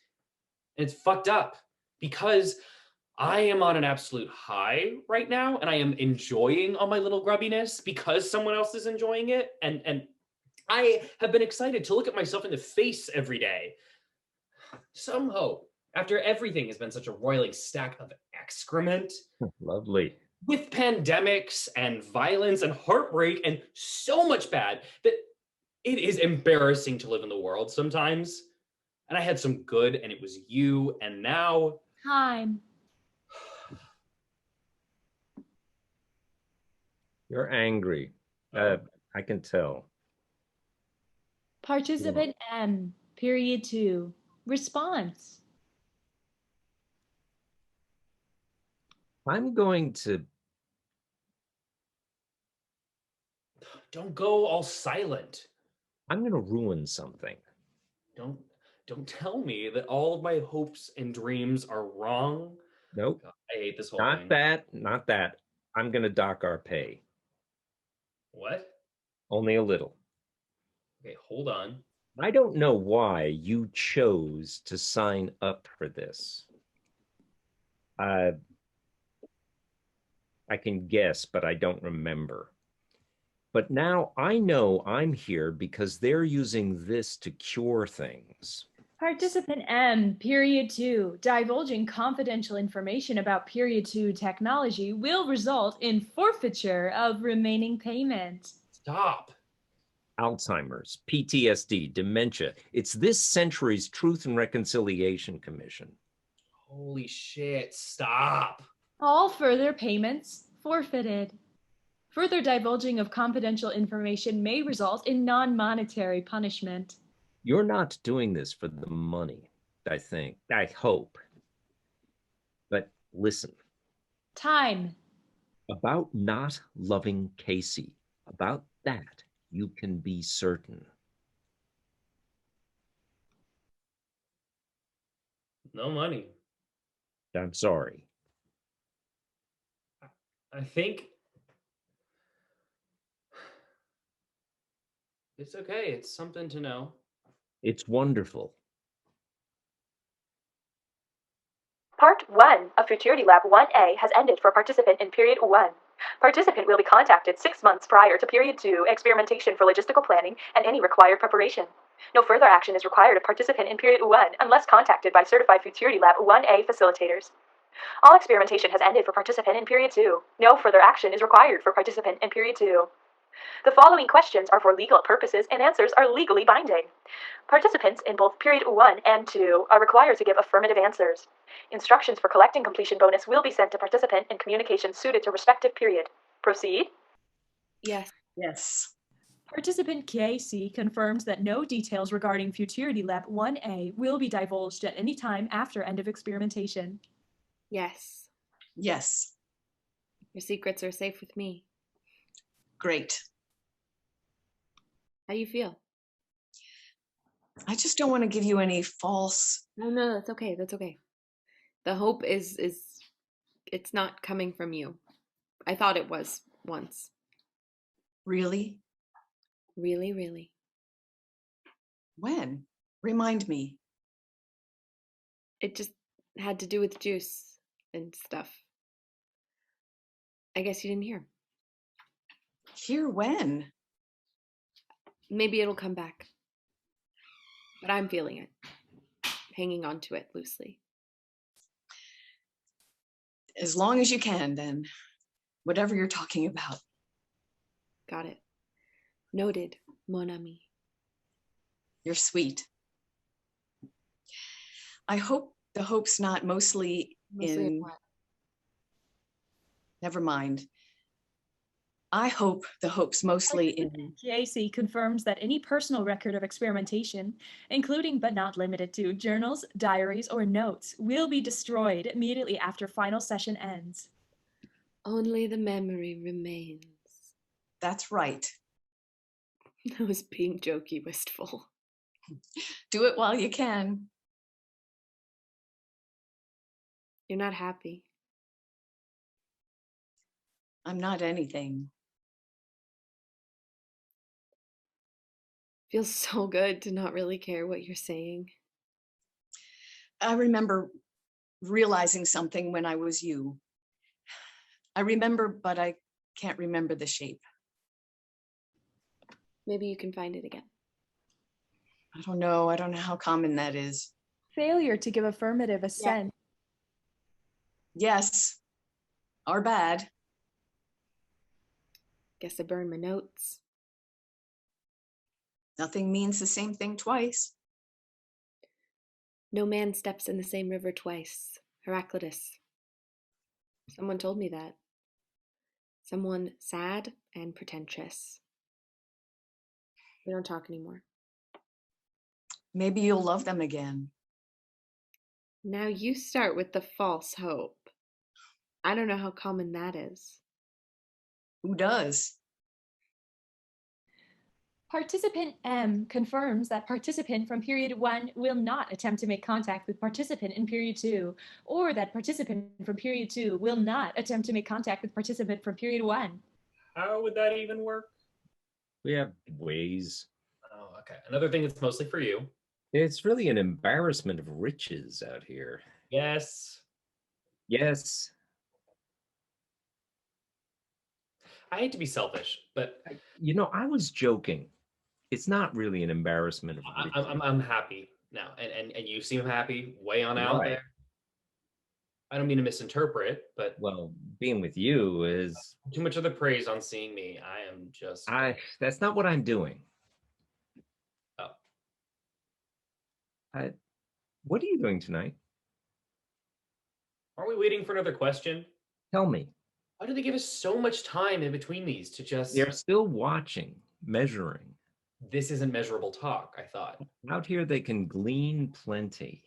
And it's fucked up because I am on an absolute high right now and I am enjoying all my little grubbiness because someone else is enjoying it. And I have been excited to look at myself in the face every day. Some hope. After everything has been such a roiling stack of excrement. Lovely. With pandemics and violence and heartbreak and so much bad that it is embarrassing to live in the world sometimes. And I had some good and it was you, and now... Time. You're angry. I can tell. Participant M, period 2. Response. I'm going to... Don't go all silent. I'm going to ruin something. Don't tell me that all of my hopes and dreams are wrong. Nope. God, I hate this whole Not thing. not that. I'm going to dock our pay. What? Only a little. Okay, hold on. I don't know why you chose to sign up for this. I can guess, but I don't remember. But now I know I'm here because they're using this to cure things. Participant M, period 2, divulging confidential information about period 2 technology will result in forfeiture of remaining payment. Stop. Alzheimer's, PTSD, dementia. It's this century's Truth and Reconciliation Commission. Holy shit, stop. All further payments forfeited. Further divulging of confidential information may result in non-monetary punishment. You're not doing this for the money, I think. I hope. But listen. Time. About not loving Casey, about that, you can be certain. No money. I'm sorry. I think it's okay. It's something to know. It's wonderful. Part 1 of Futurity Lab 1A has ended for participant in Period 1. Participant will be contacted 6 months prior to Period 2 experimentation for logistical planning and any required preparation. No further action is required of participant in Period 1 unless contacted by certified Futurity Lab 1A facilitators. All experimentation has ended for participant in Period 2. No further action is required for participant in Period 2. The following questions are for legal purposes and answers are legally binding. Participants in both Period 1 and 2 are required to give affirmative answers. Instructions for collecting completion bonus will be sent to participant in communication suited to respective period. Proceed? Yes. Yes. Participant KC confirms that no details regarding Futurity Lab 1A will be divulged at any time after end of experimentation. Yes. Yes. Your secrets are safe with me. Great. How do you feel? I just don't want to give you any false. No, that's okay. That's okay. The hope is it's not coming from you. I thought it was once. Really? Really, really. When? Remind me. It just had to do with juice and stuff. I guess you didn't hear. Hear when? Maybe it'll come back. But I'm feeling it, hanging on to it loosely. As long as you can, then. Whatever you're talking about. Got it. Noted, mon ami. You're sweet. I hope the hope's not mostly in what? Never mind. I hope the hope's mostly in Casey confirms that any personal record of experimentation, including but not limited to journals, diaries, or notes, will be destroyed immediately after final session ends. Only the memory remains. That's right. I was being jokey, wistful. Do it while you can. You're not happy. I'm not anything. Feels so good to not really care what you're saying. I remember realizing something when I was you. I remember, but I can't remember the shape. Maybe you can find it again. I don't know. I don't know how common that is. Failure to give affirmative assent. Yes. Our bad. Guess I burned my notes. Nothing means the same thing twice. No man steps in the same river twice. Heraclitus. Someone told me that. Someone sad and pretentious. We don't talk anymore. Maybe you'll love them again. Now you start with the false hope. I don't know how common that is. Who does? Participant M confirms that participant from period 1 will not attempt to make contact with participant in period 2, or that participant from period 2 will not attempt to make contact with participant from period 1. How would that even work? We have ways. Oh, okay. Another thing that's mostly for you. It's really an embarrassment of riches out here. Yes. Yes. I hate to be selfish, but You know, I was joking. It's not really an embarrassment of riches. I'm happy now, and you seem happy, way on out Right. there. I don't mean to misinterpret, but Well, being with you is too much of the praise on seeing me. I am just. that's not what I'm doing. Oh. What are you doing tonight? Are we waiting for another question? Tell me. Why do they give us so much time in between these to just? They're still watching, measuring. This isn't measurable talk, I thought. Out here, they can glean plenty.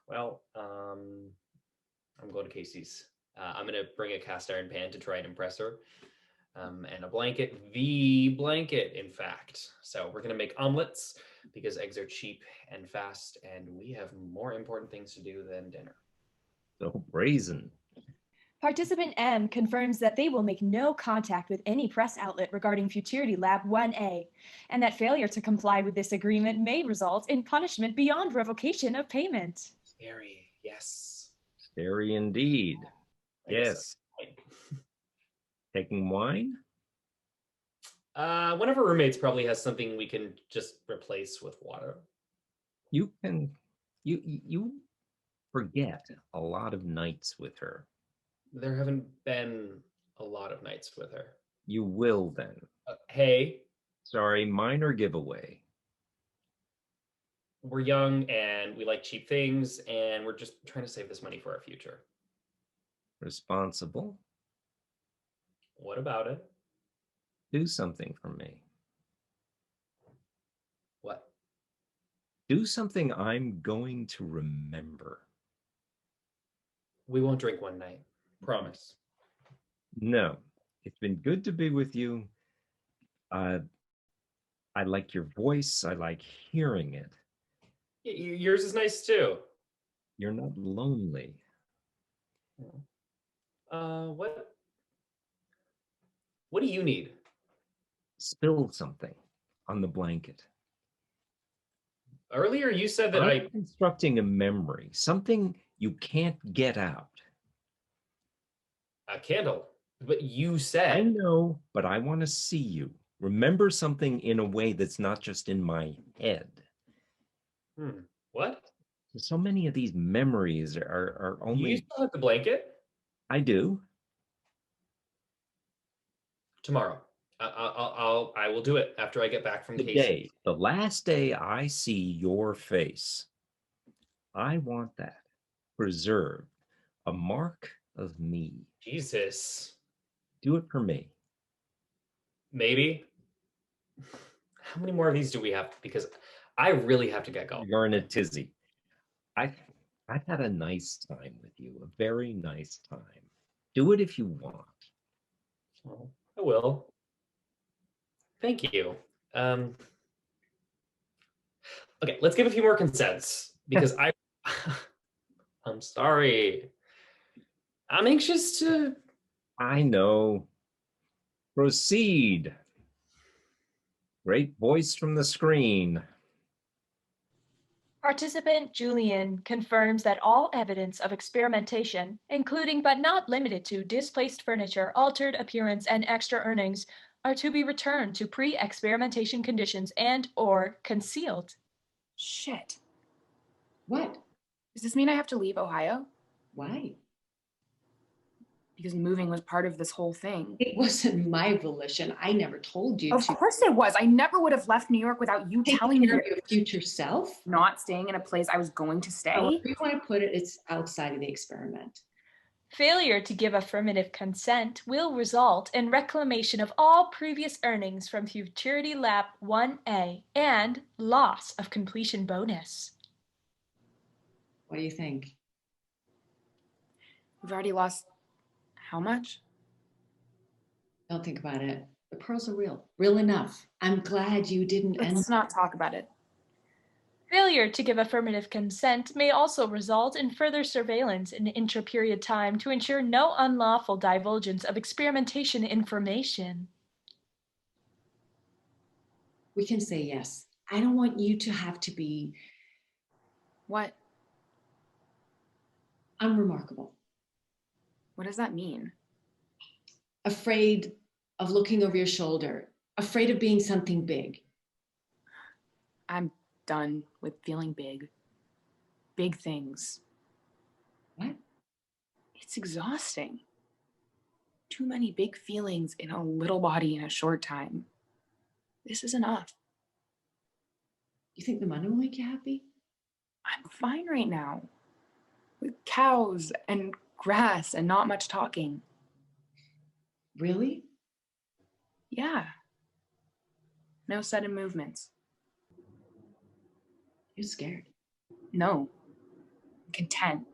Well, I'm going to Casey's. I'm going to bring a cast iron pan to try and impress her. And a blanket, the blanket, in fact. So we're going to make omelets because eggs are cheap and fast, and we have more important things to do than dinner. So brazen. Participant M confirms that they will make no contact with any press outlet regarding Futurity Lab 1A, and that failure to comply with this agreement may result in punishment beyond revocation of payment. Scary, yes. Scary indeed. I guess Yes. Taking wine? One of our roommates probably has something we can just replace with water. You forget a lot of nights with her. There haven't been a lot of nights with her. You will then. Hey, Sorry, minor giveaway. we're young and we like cheap things, and we're just trying to save this money for our future. Responsible. What about it? Do something for me. What? Do something I'm going to remember. We won't drink one night. Promise. No, it's been good to be with you. I like your voice. I like hearing it. Yours is nice too. You're not lonely. What do you need? Spill something on the blanket. Earlier, you said that I'm constructing a memory, something you can't get out. a candle, but you I said know, but I want to see you. Remember something in a way that's not just in my head. What? So many of these memories are Do you only. still have the blanket? I do. Tomorrow. I will do it after I get back from Casey. Today, the last day I see your face, I want that preserved, a mark of me. Jesus. Do it for me. Maybe. How many more of these do we have? Because I really have to get going. You're in a tizzy. I, I've had a nice time with you, a very nice time. Do it if you want. Oh, I will. Thank you. Okay, let's give a few more consents because I'm sorry. I'm anxious to. I know. Proceed. Great voice from the screen. Participant Julian confirms that all evidence of experimentation, including but not limited to displaced furniture, altered appearance, and extra earnings, are to be returned to pre-experimentation conditions and/or concealed. Shit. What? Does this mean I have to leave Ohio? Why? Because moving was part of this whole thing. It wasn't my volition. I never told you Of to course it was. I never would have left New York without you take telling me care of your future self. not staying in a place I was going to stay. However you want to put it, it's outside of the experiment. Failure to give affirmative consent will result in reclamation of all previous earnings from Futurity Lab 1A and loss of completion bonus. What do you think? We've already lost how much? Don't think about it. The pearls are real enough. I'm glad you didn't end. Let's not talk about it. Failure to give affirmative consent may also result in further surveillance in intra-period time to ensure no unlawful divulgence of experimentation information. We can say yes. I don't want you to have to be What? unremarkable, What does that mean? afraid of looking over your shoulder, afraid of being something big. I'm done with feeling big. Big things. What? It's exhausting. Too many big feelings in a little body in a short time. This is enough. You think the money will make you happy? I'm fine right now. With cows and grass and not much talking. Really? Yeah. No sudden movements. You're scared. No. I'm content.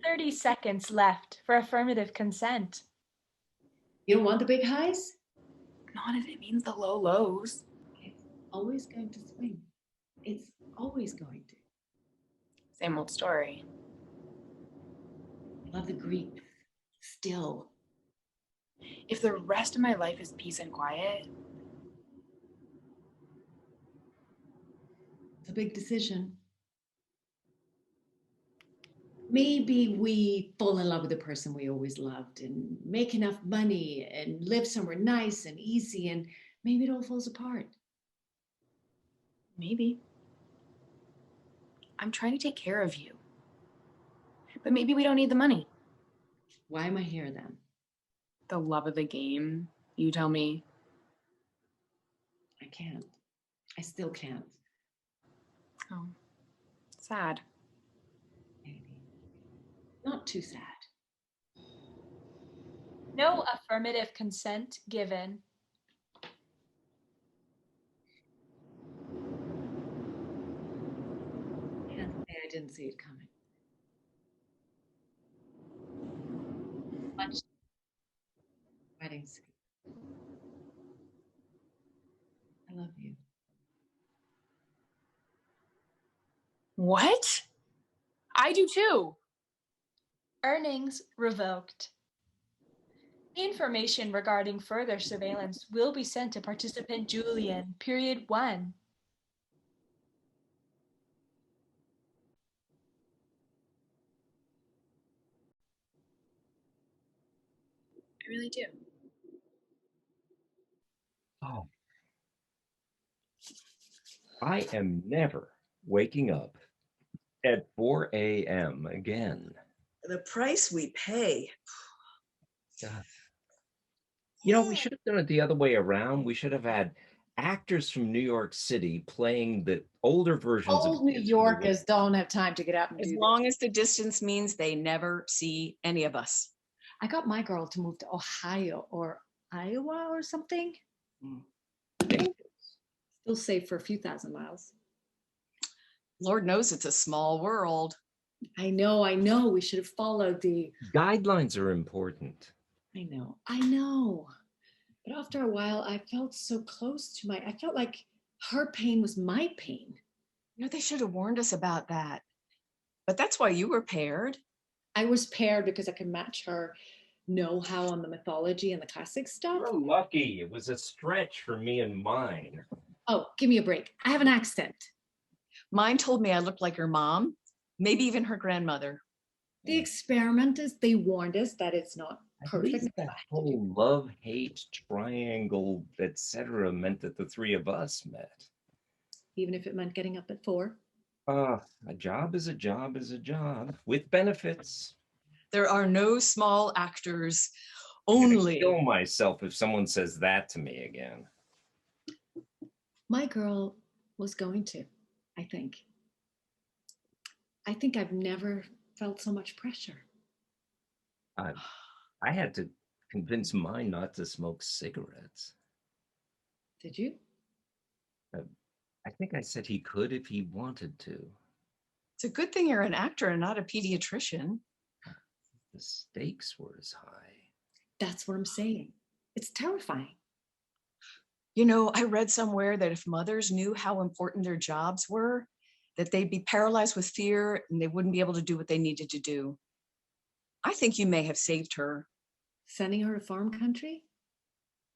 30 seconds left for affirmative consent. You don't want the big highs? Not if it means the low lows. It's always going to swing. It's always going to. Same old story. I love the grief. Still. If the rest of my life is peace and quiet, It's a big decision. Maybe we fall in love with the person we always loved and make enough money and live somewhere nice and easy, and maybe it all falls apart. maybe. I'm trying to take care of you. But maybe we don't need the money. Why am I here then? The love of the game, you tell me. I can't. I still can't. Oh, sad. Maybe. Not too sad. No affirmative consent given. Can't say I didn't see it coming. Much wedding suit. I love you. What? I do too. Earnings revoked. Information regarding further surveillance will be sent to participant Julian, period 1. really do. Oh, I am never waking up at 4 a.m. again. The price we pay. God. You know, we should have done it the other way around. We should have had actors from New York City playing the older versions of Old New kids from the Yorkers don't have time to get out and As do long as the distance means they never see any of us. I got my girl to move to Ohio or Iowa or something. States. Still safe for a few thousand miles. Lord knows it's a small world. I know. We should have followed the. Guidelines are important. I know. But after a while, I felt so close to I felt like her pain was my pain. You know, they should have warned us about that. But that's why you were paired. I was paired because I could match her know-how on the mythology and the classic stuff. You're lucky. It was a stretch for me and mine. Oh, give me a break. I have an accent. Mine told me I looked like her mom, maybe even her grandmother. The experiment is they warned us that it's not At perfect. least that whole love-hate triangle, etc., meant that the three of us met. Even if it meant getting up at 4. A job is a job is a job with benefits. There are no small actors, I'm gonna only. kill myself if someone says that to me again. My girl was going to, I think. I think I've never felt so much pressure. I had to convince mine not to smoke cigarettes. Did you? I think I said he could if he wanted to. It's a good thing you're an actor and not a pediatrician. The stakes were as high. That's what I'm saying. It's terrifying. You know, I read somewhere that if mothers knew how important their jobs were, that they'd be paralyzed with fear and they wouldn't be able to do what they needed to do. I think you may have saved her. Sending her to farm country?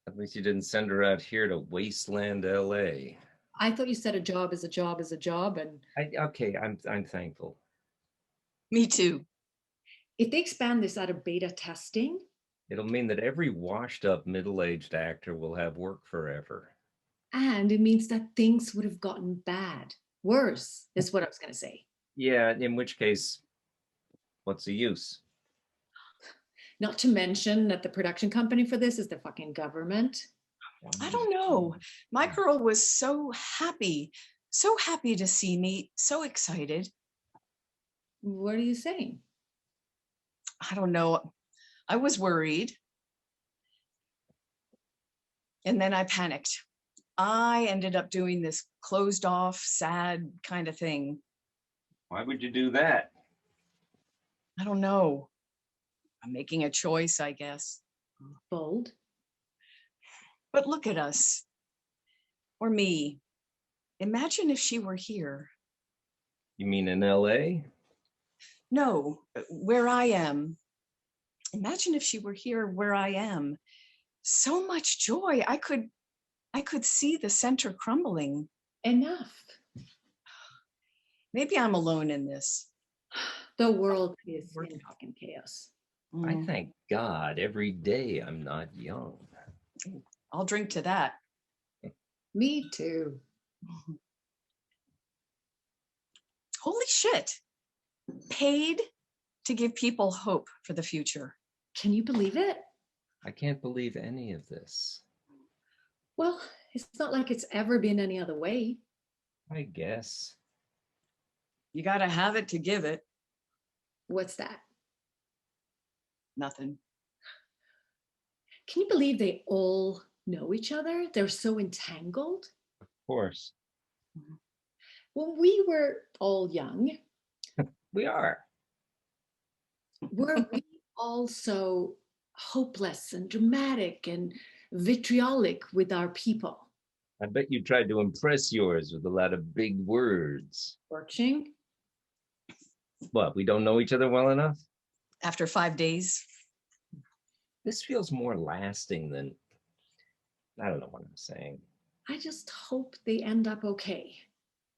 At least you didn't send her out here to wasteland LA. I thought you said a job is a job is a job. And Okay, I'm thankful. Me too. if they expand this out of beta testing, It'll mean that every washed up middle-aged actor will have work forever. and it means that things would have gotten bad. Worse is what I was going to say. Yeah, in which case, what's the use? Not to mention that the production company for this is the fucking government. I don't know. My girl was so happy to see me, so excited. What are you saying? I don't know. I was worried. And then I panicked. I ended up doing this closed off, sad kind of thing. Why would you do that? I don't know. I'm making a choice, I guess. Bold. But look at us. Or me. Imagine if she were here. You mean in LA? No, where I am. Imagine if she were here where I am. So much joy. I could see the center crumbling. Enough. Maybe I'm alone in this. The world is in fucking chaos. I thank God every day I'm not young. I'll drink to that. Me too. Holy shit. Paid to give people hope for the future. Can you believe it? I can't believe any of this. Well, it's not like it's ever been any other way. I guess. You got to have it to give it. What's that? Nothing. Can you believe they all know each other? They're so entangled. Of course. When we were all young, We are. were we all so hopeless and dramatic and vitriolic with our people? I bet you tried to impress yours with a lot of big words. Searching? What, we don't know each other well enough? After 5 days. This feels more lasting than, I don't know what I'm saying. I just hope they end up okay.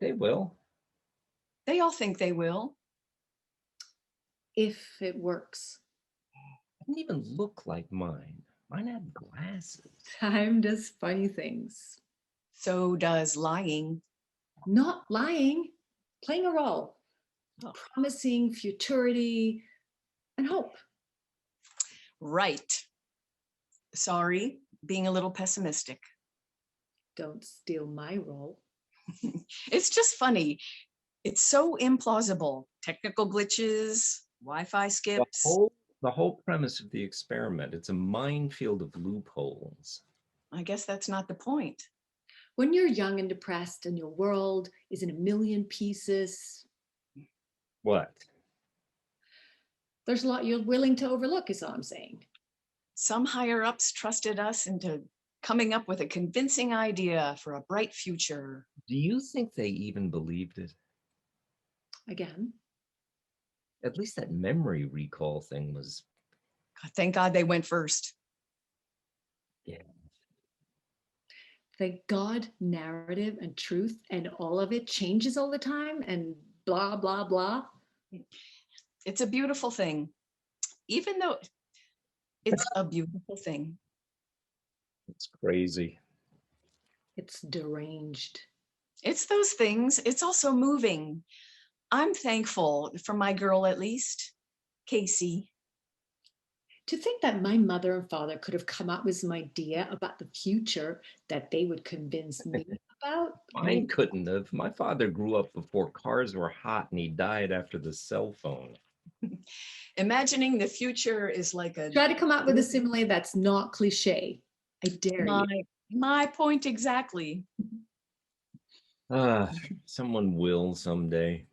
They will. They all think they will. If it works. It doesn't even look like mine. Mine had glasses. Time does funny things. So does lying. Not lying, playing a role, Oh. promising futurity and hope. Right. Sorry, being a little pessimistic. Don't steal my role. It's just funny. It's so implausible. Technical glitches, Wi-Fi The skips. whole premise of the experiment, it's a minefield of loopholes. I guess that's not the point. When you're young and depressed and your world is in a million pieces, What? there's a lot you're willing to overlook, is all I'm saying. Some higher ups trusted us into coming up with a convincing idea for a bright future. Do you think they even believed it? Again, At least that memory recall thing was, Thank God they went first. the God narrative and truth and all of it changes all the time and blah, blah, blah. It's a beautiful thing. Even though it's a beautiful thing. it's crazy. It's deranged. It's those things. It's also moving. I'm thankful for my girl, at least, Casey. To think that my mother and father could have come up with some idea about the future that they would convince me about. Mine couldn't have. My father grew up before cars were hot and he died after the cell phone. Imagining the future is like a Try to come up with a simile that's not cliche. I dare you. my point exactly. Someone will someday.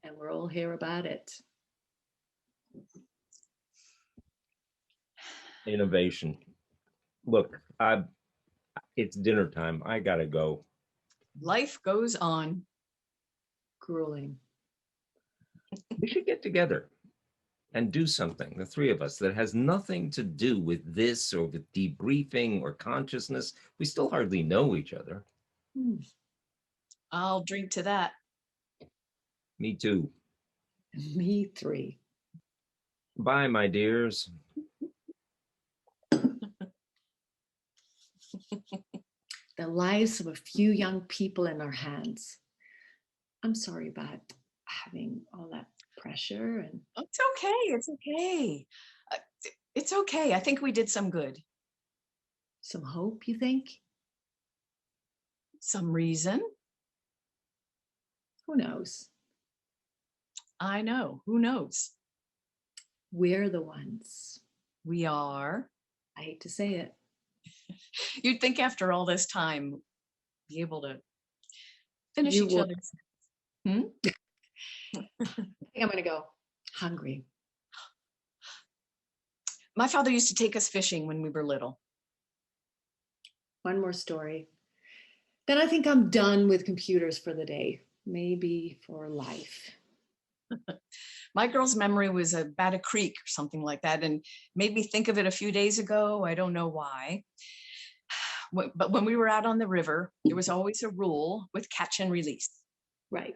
And we're all here about it. Innovation. Look, it's dinner time. I gotta go. Life goes on. Grueling. We should get together and do something, the three of us, that has nothing to do with this or with debriefing or consciousness. We still hardly know each other. I'll drink to that. Me too. Me three. Bye, my dears. The lives of a few young people in our hands. I'm sorry about having all that pressure and It's okay. It's okay. It's okay. I think we did some good. some hope, you think? Some reason. Who knows? I know. Who knows? We're the ones. We are. I hate to say it. You'd think after all this time, be able to finish You each would. other's. I think I'm gonna go hungry. My father used to take us fishing when we were little. One more story. Then I think I'm done with computers for the day, maybe for life. My girl's memory was about a creek or something like that, and made me think of it a few days ago. I don't know why. But when we were out on the river, there was always a rule with catch and release. Right.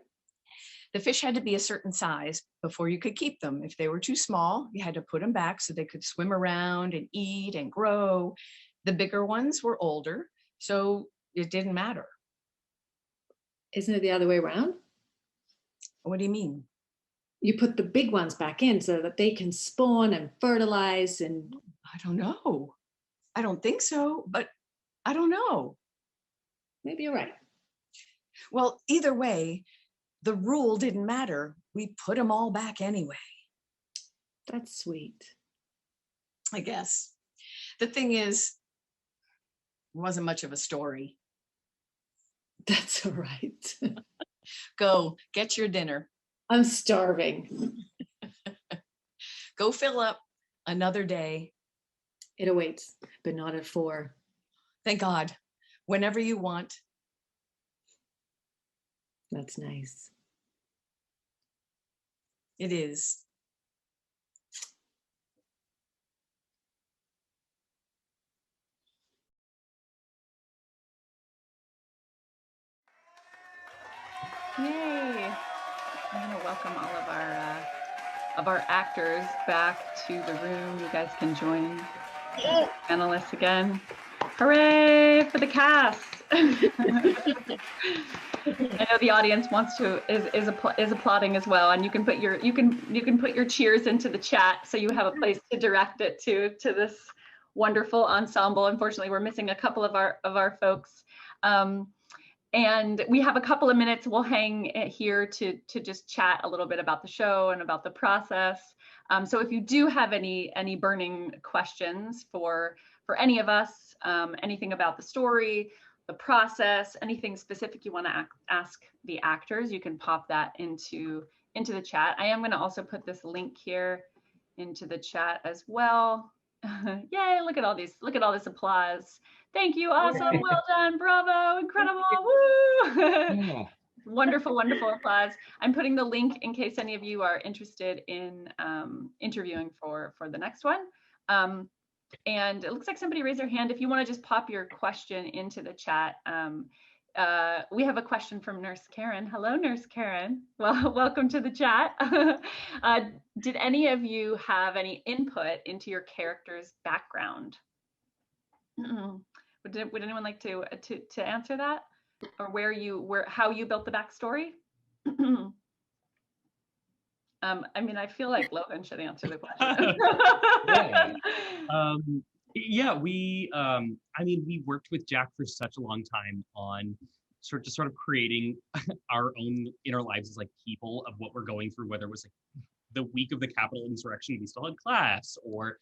The fish had to be a certain size before you could keep them. If they were too small, you had to put them back so they could swim around and eat and grow. The bigger ones were older, so it didn't matter. Isn't it the other way around? What do you mean? You put the big ones back in so that they can spawn and fertilize and I don't know. I don't think so, but I don't know. maybe you're right. Well, either way, the rule didn't matter. We put them all back anyway, That's sweet. I guess. The thing is, it wasn't much of a story. That's all right. Go get your dinner. I'm starving. Go fill up another day. It awaits, but not at 4. Thank God. Whenever you want. That's nice. It is. Yay! I'm going to welcome all of our actors back to the room. You guys can join Analysts again. Hooray for the cast. I know the audience wants to is applauding as well, and you can put your cheers into the chat so you have a place to direct it to this wonderful ensemble. Unfortunately, we're missing a couple of our folks. And we have a couple of minutes. We'll hang here to just chat a little bit about the show and about the process. So if you do have any burning questions for any of us, anything about the story, the process, anything specific you want to ask the actors, you can pop that into the chat. I am going to also put this link here into the chat as well. Yay, look at all this applause. Thank you, awesome, well done, bravo, incredible, woo! Yeah. Wonderful, wonderful applause. I'm putting the link in case any of you are interested in interviewing for the next one. And it looks like somebody raised their hand. If you want to just pop your question into the chat. We have a question from Nurse Karen. Hello, Nurse Karen. Well, welcome to the chat. Did any of you have any input into your character's background? Would anyone like to answer that, or how you built the backstory? I mean, I feel like Logan should answer the question. Yeah, we worked with Jack for such a long time on sort of creating our own inner lives as like people of what we're going through, whether it was like the week of the Capitol insurrection, we still had class, or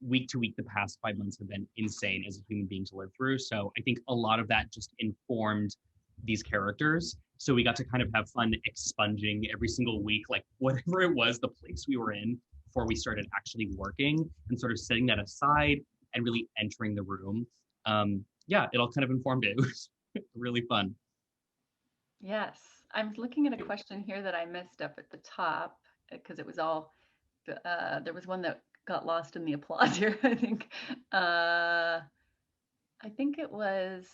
week to week, the past 5 months have been insane as a human being to live through. So I think a lot of that just informed these characters. So we got to kind of have fun expunging every single week, like whatever it was, the place we were in before we started actually working, and sort of setting that aside and really entering the room. Yeah, it all kind of informed it. It was really fun. Yes, I'm looking at a question here that I missed up at the top because it was all, there was one that got lost in the applause here, I think. I think it was,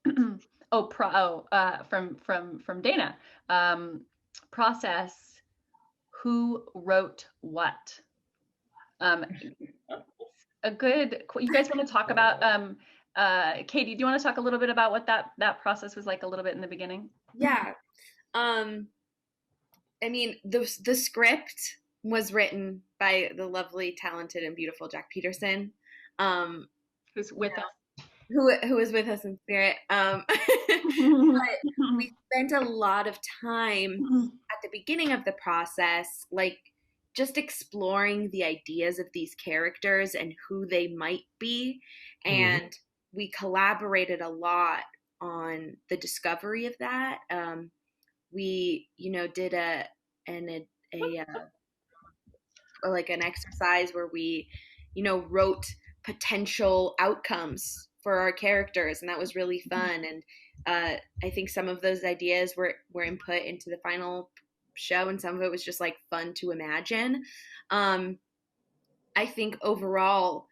from Dana. Process, who wrote what? You guys want to talk about, Katie, do you want to talk a little bit about what that process was like a little bit in the beginning? Yeah. I mean, the script was written by the lovely, talented, and beautiful Jack Peterson, who's with us. Who is with us in spirit. But we spent a lot of time at the beginning of the process, like just exploring the ideas of these characters and who they might be. And we collaborated a lot on the discovery of that. We, did an exercise where we, wrote potential outcomes for our characters, and that was really fun. And I think some of those ideas were input into the final show, and some of it was just like fun to imagine. I think overall,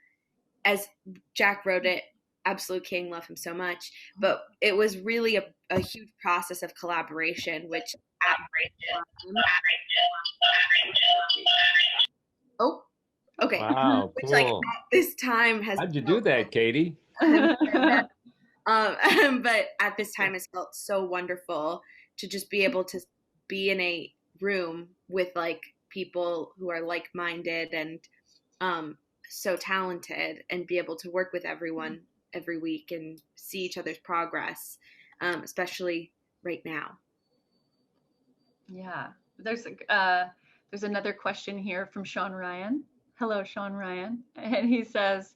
as Jack wrote it, absolute king, love him so much, but it was really a huge process of collaboration, which okay. Wow, which cool. like at this time has How'd you do that, Katie? but at this time it's felt so wonderful to just be able to be in a room with like people who are like-minded and so talented, and be able to work with everyone every week and see each other's progress, especially right now. Yeah, there's another question here from Sean Ryan. Hello, Sean Ryan. And he says,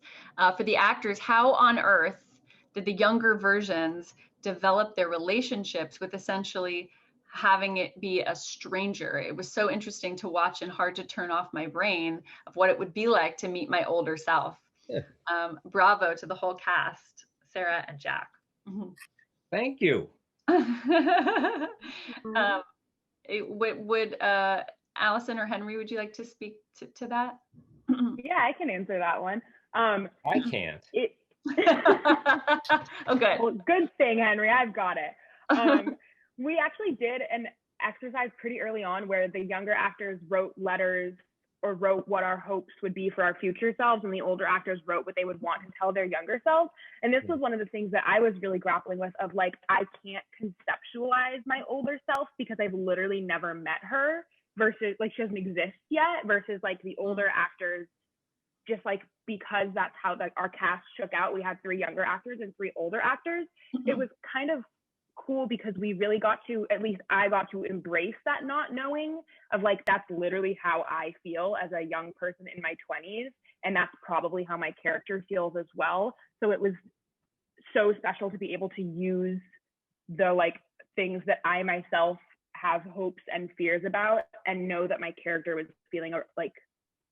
for the actors, how on earth did the younger versions develop their relationships with essentially having it be a stranger? It was so interesting to watch and hard to turn off my brain of what it would be like to meet my older self. Bravo to the whole cast, Sarah and Jack. Thank you. Would Allison or Henry, would you like to speak to that? Yeah, I can answer that one. I can't. Oh, good. Well, good thing, Henry. I've got it. We actually did an exercise pretty early on where the younger actors wrote letters or wrote what our hopes would be for our future selves, and the older actors wrote what they would want to tell their younger selves. And this was one of the things that I was really grappling with, of like, I can't conceptualize my older self because I've literally never met her, versus like she doesn't exist yet, versus like the older actors, just like because that's how like our cast shook out. We had 3 younger actors and 3 older actors. It was kind of cool because we really got to, at least I got to embrace that not knowing of like, that's literally how I feel as a young person in my 20s. And that's probably how my character feels as well. So it was so special to be able to use the like things that I myself have hopes and fears about and know that my character was feeling like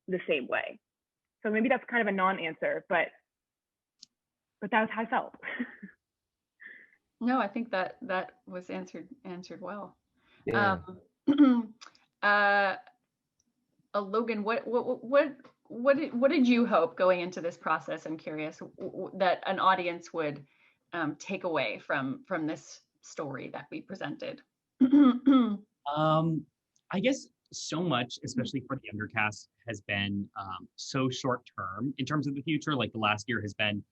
the same way. So maybe that's kind of a non-answer, but that was how I felt. No, I think that was answered well. Yeah. Logan, what did you hope going into this process? I'm curious that an audience would take away from this story that we presented. I guess so much, especially for the younger cast, has been so short term in terms of the future. Like the last year has been,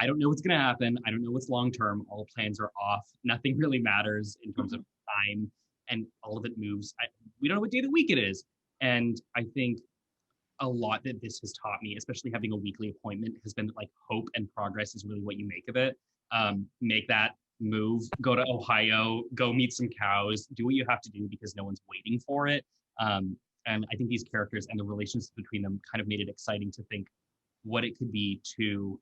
I don't know what's going to happen. I don't know what's long term. All plans are off. Nothing really matters in terms of time, and all of it moves. We don't know what day of the week it is. And I think a lot that this has taught me, especially having a weekly appointment, has been that like hope and progress is really what you make of it. Make that move, go to Ohio, go meet some cows, do what you have to do because no one's waiting for it. And I think these characters and the relationships between them kind of made it exciting to think what it could be to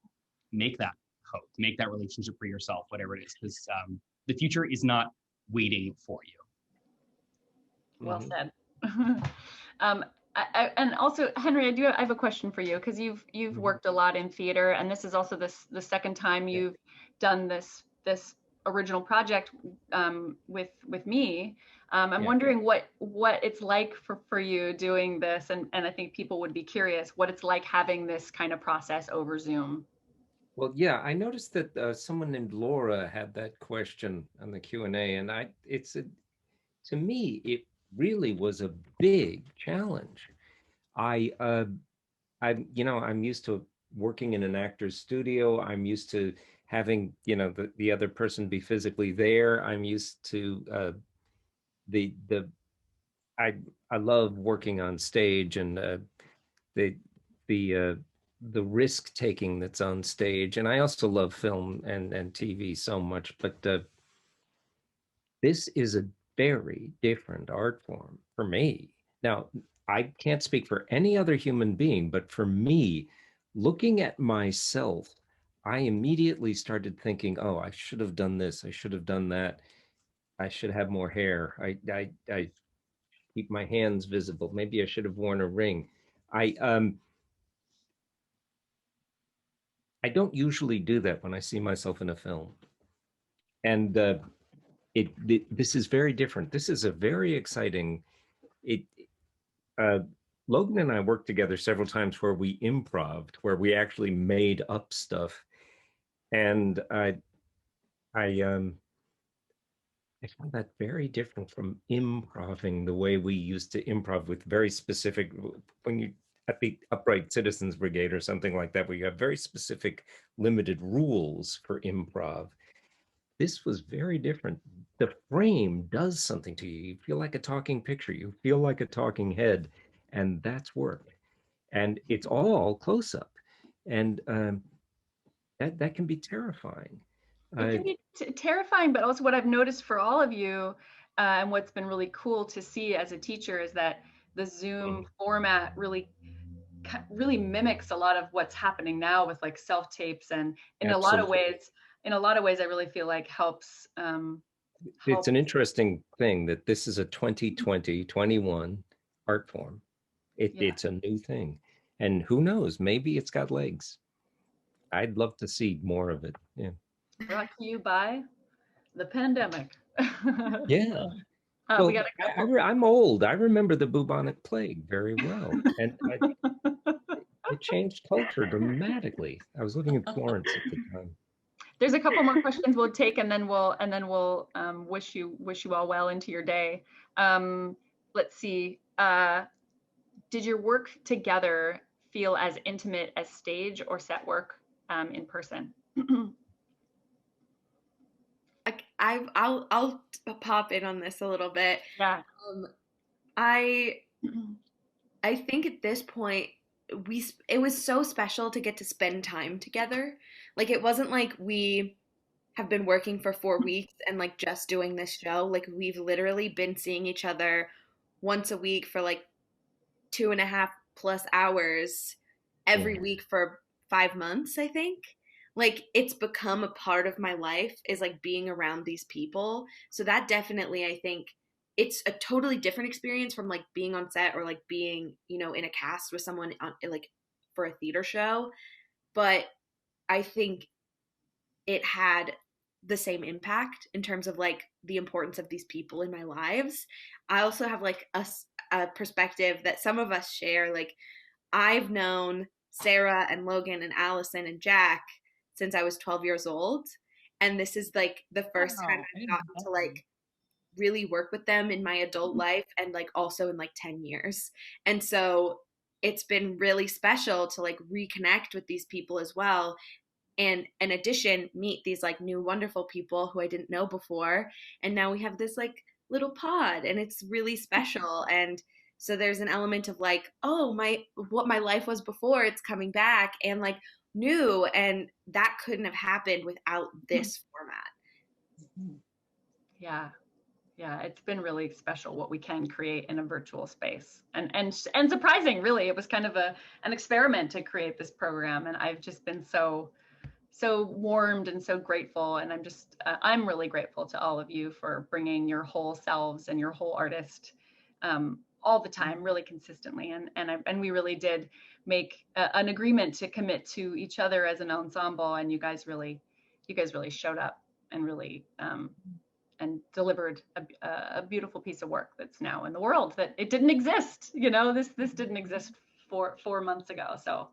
make that hope, make that relationship for yourself, whatever it is, because the future is not waiting for you. Well said. And also, Henry, I have a question for you, because you've worked a lot in theater, and this is also the second time you've done this original project with me. I'm wondering what it's like for you doing this, and I think people would be curious what it's like having this kind of process over Zoom. Well, yeah, I noticed that someone named Laura had that question on the Q&A, and to me, it really was a big challenge. I'm used to working in an actor's studio. I'm used to having, the other person be physically there. I'm used to I love working on stage, and the risk taking that's on stage. And I also love film and TV so much, but this is a very different art form for me. Now, I can't speak for any other human being, but for me, looking at myself, I immediately started thinking, oh, I should have done this. I should have done that. I should have more hair. I keep my hands visible. Maybe I should have worn a ring. I don't usually do that when I see myself in a film. And this is very different. This is a very exciting, Logan and I worked together several times where we improved, where we actually made up stuff. And I found that very different from improving the way we used to improv with very specific, when you at the Upright Citizens Brigade or something like that, where you have very specific limited rules for improv. This was very different. The frame does something to you. You feel like a talking picture. You feel like a talking head, and that's work. And it's all close up. And that can be terrifying. It can be terrifying, but also what I've noticed for all of you, and what's been really cool to see as a teacher, is that the Zoom format really mimics a lot of what's happening now with like self tapes, and in a lot of ways, I really feel like helps. It's an interesting thing that this is a 2020-21 art form. It's a new thing, and who knows? Maybe it's got legs. I'd love to see more of it. Yeah. Brought to you by the pandemic. Yeah. We got a couple. I'm old. I remember the bubonic plague very well, and it changed culture dramatically. I was living in Florence at the time. There's a couple more questions we'll take, and then we'll wish you all well into your day. Let's see. did your work together feel as intimate as stage or set work in person? I'll pop in on this a little bit. Yeah. I think at this point it was so special to get to spend time together. Like it wasn't like we have been working for 4 weeks and like just doing this show. Like we've literally been seeing each other once a week for like 2.5+ hours every week for 5 months, I think. Like it's become a part of my life is like being around these people. So that definitely, I think it's a totally different experience from like being on set or like being, in a cast with someone on, like for a theater show. But I think it had the same impact in terms of like the importance of these people in my lives. I also have like a perspective that some of us share. Like I've known Sarah and Logan and Allison and Jack since I was 12 years old. And this is like the first time I've gotten to like really work with them in my adult life and like also in like 10 years. And so it's been really special to like reconnect with these people as well. And in addition, meet these like new wonderful people who I didn't know before. And now we have this like little pod and it's really special. And so there's an element of like, oh, what my life was before, it's coming back and like new. And that couldn't have happened without this format. Yeah. Yeah, it's been really special what we can create in a virtual space, and surprising, really. It was kind of an experiment to create this program, and I've just been so warmed and so grateful. And I'm really grateful to all of you for bringing your whole selves and your whole artist all the time, really consistently. And we really did make an agreement to commit to each other as an ensemble, and you guys really showed up and really. And delivered a beautiful piece of work that's now in the world, that it didn't exist. This didn't exist 4 months ago. So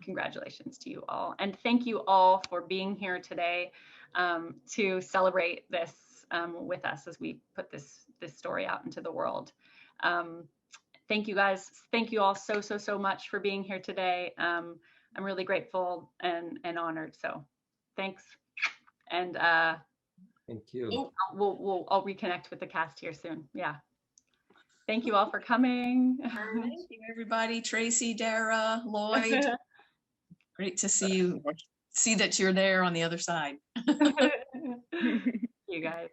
congratulations to you all. And thank you all for being here today to celebrate this with us as we put this story out into the world. Thank you guys. Thank you all so much for being here today. I'm really grateful and honored. So thanks. And thank you. I'll reconnect with the cast here soon. Yeah. Thank you all for coming. Thank you, everybody. Tracy, Dara, Lloyd. Great to see you. See that you're there on the other side. You guys.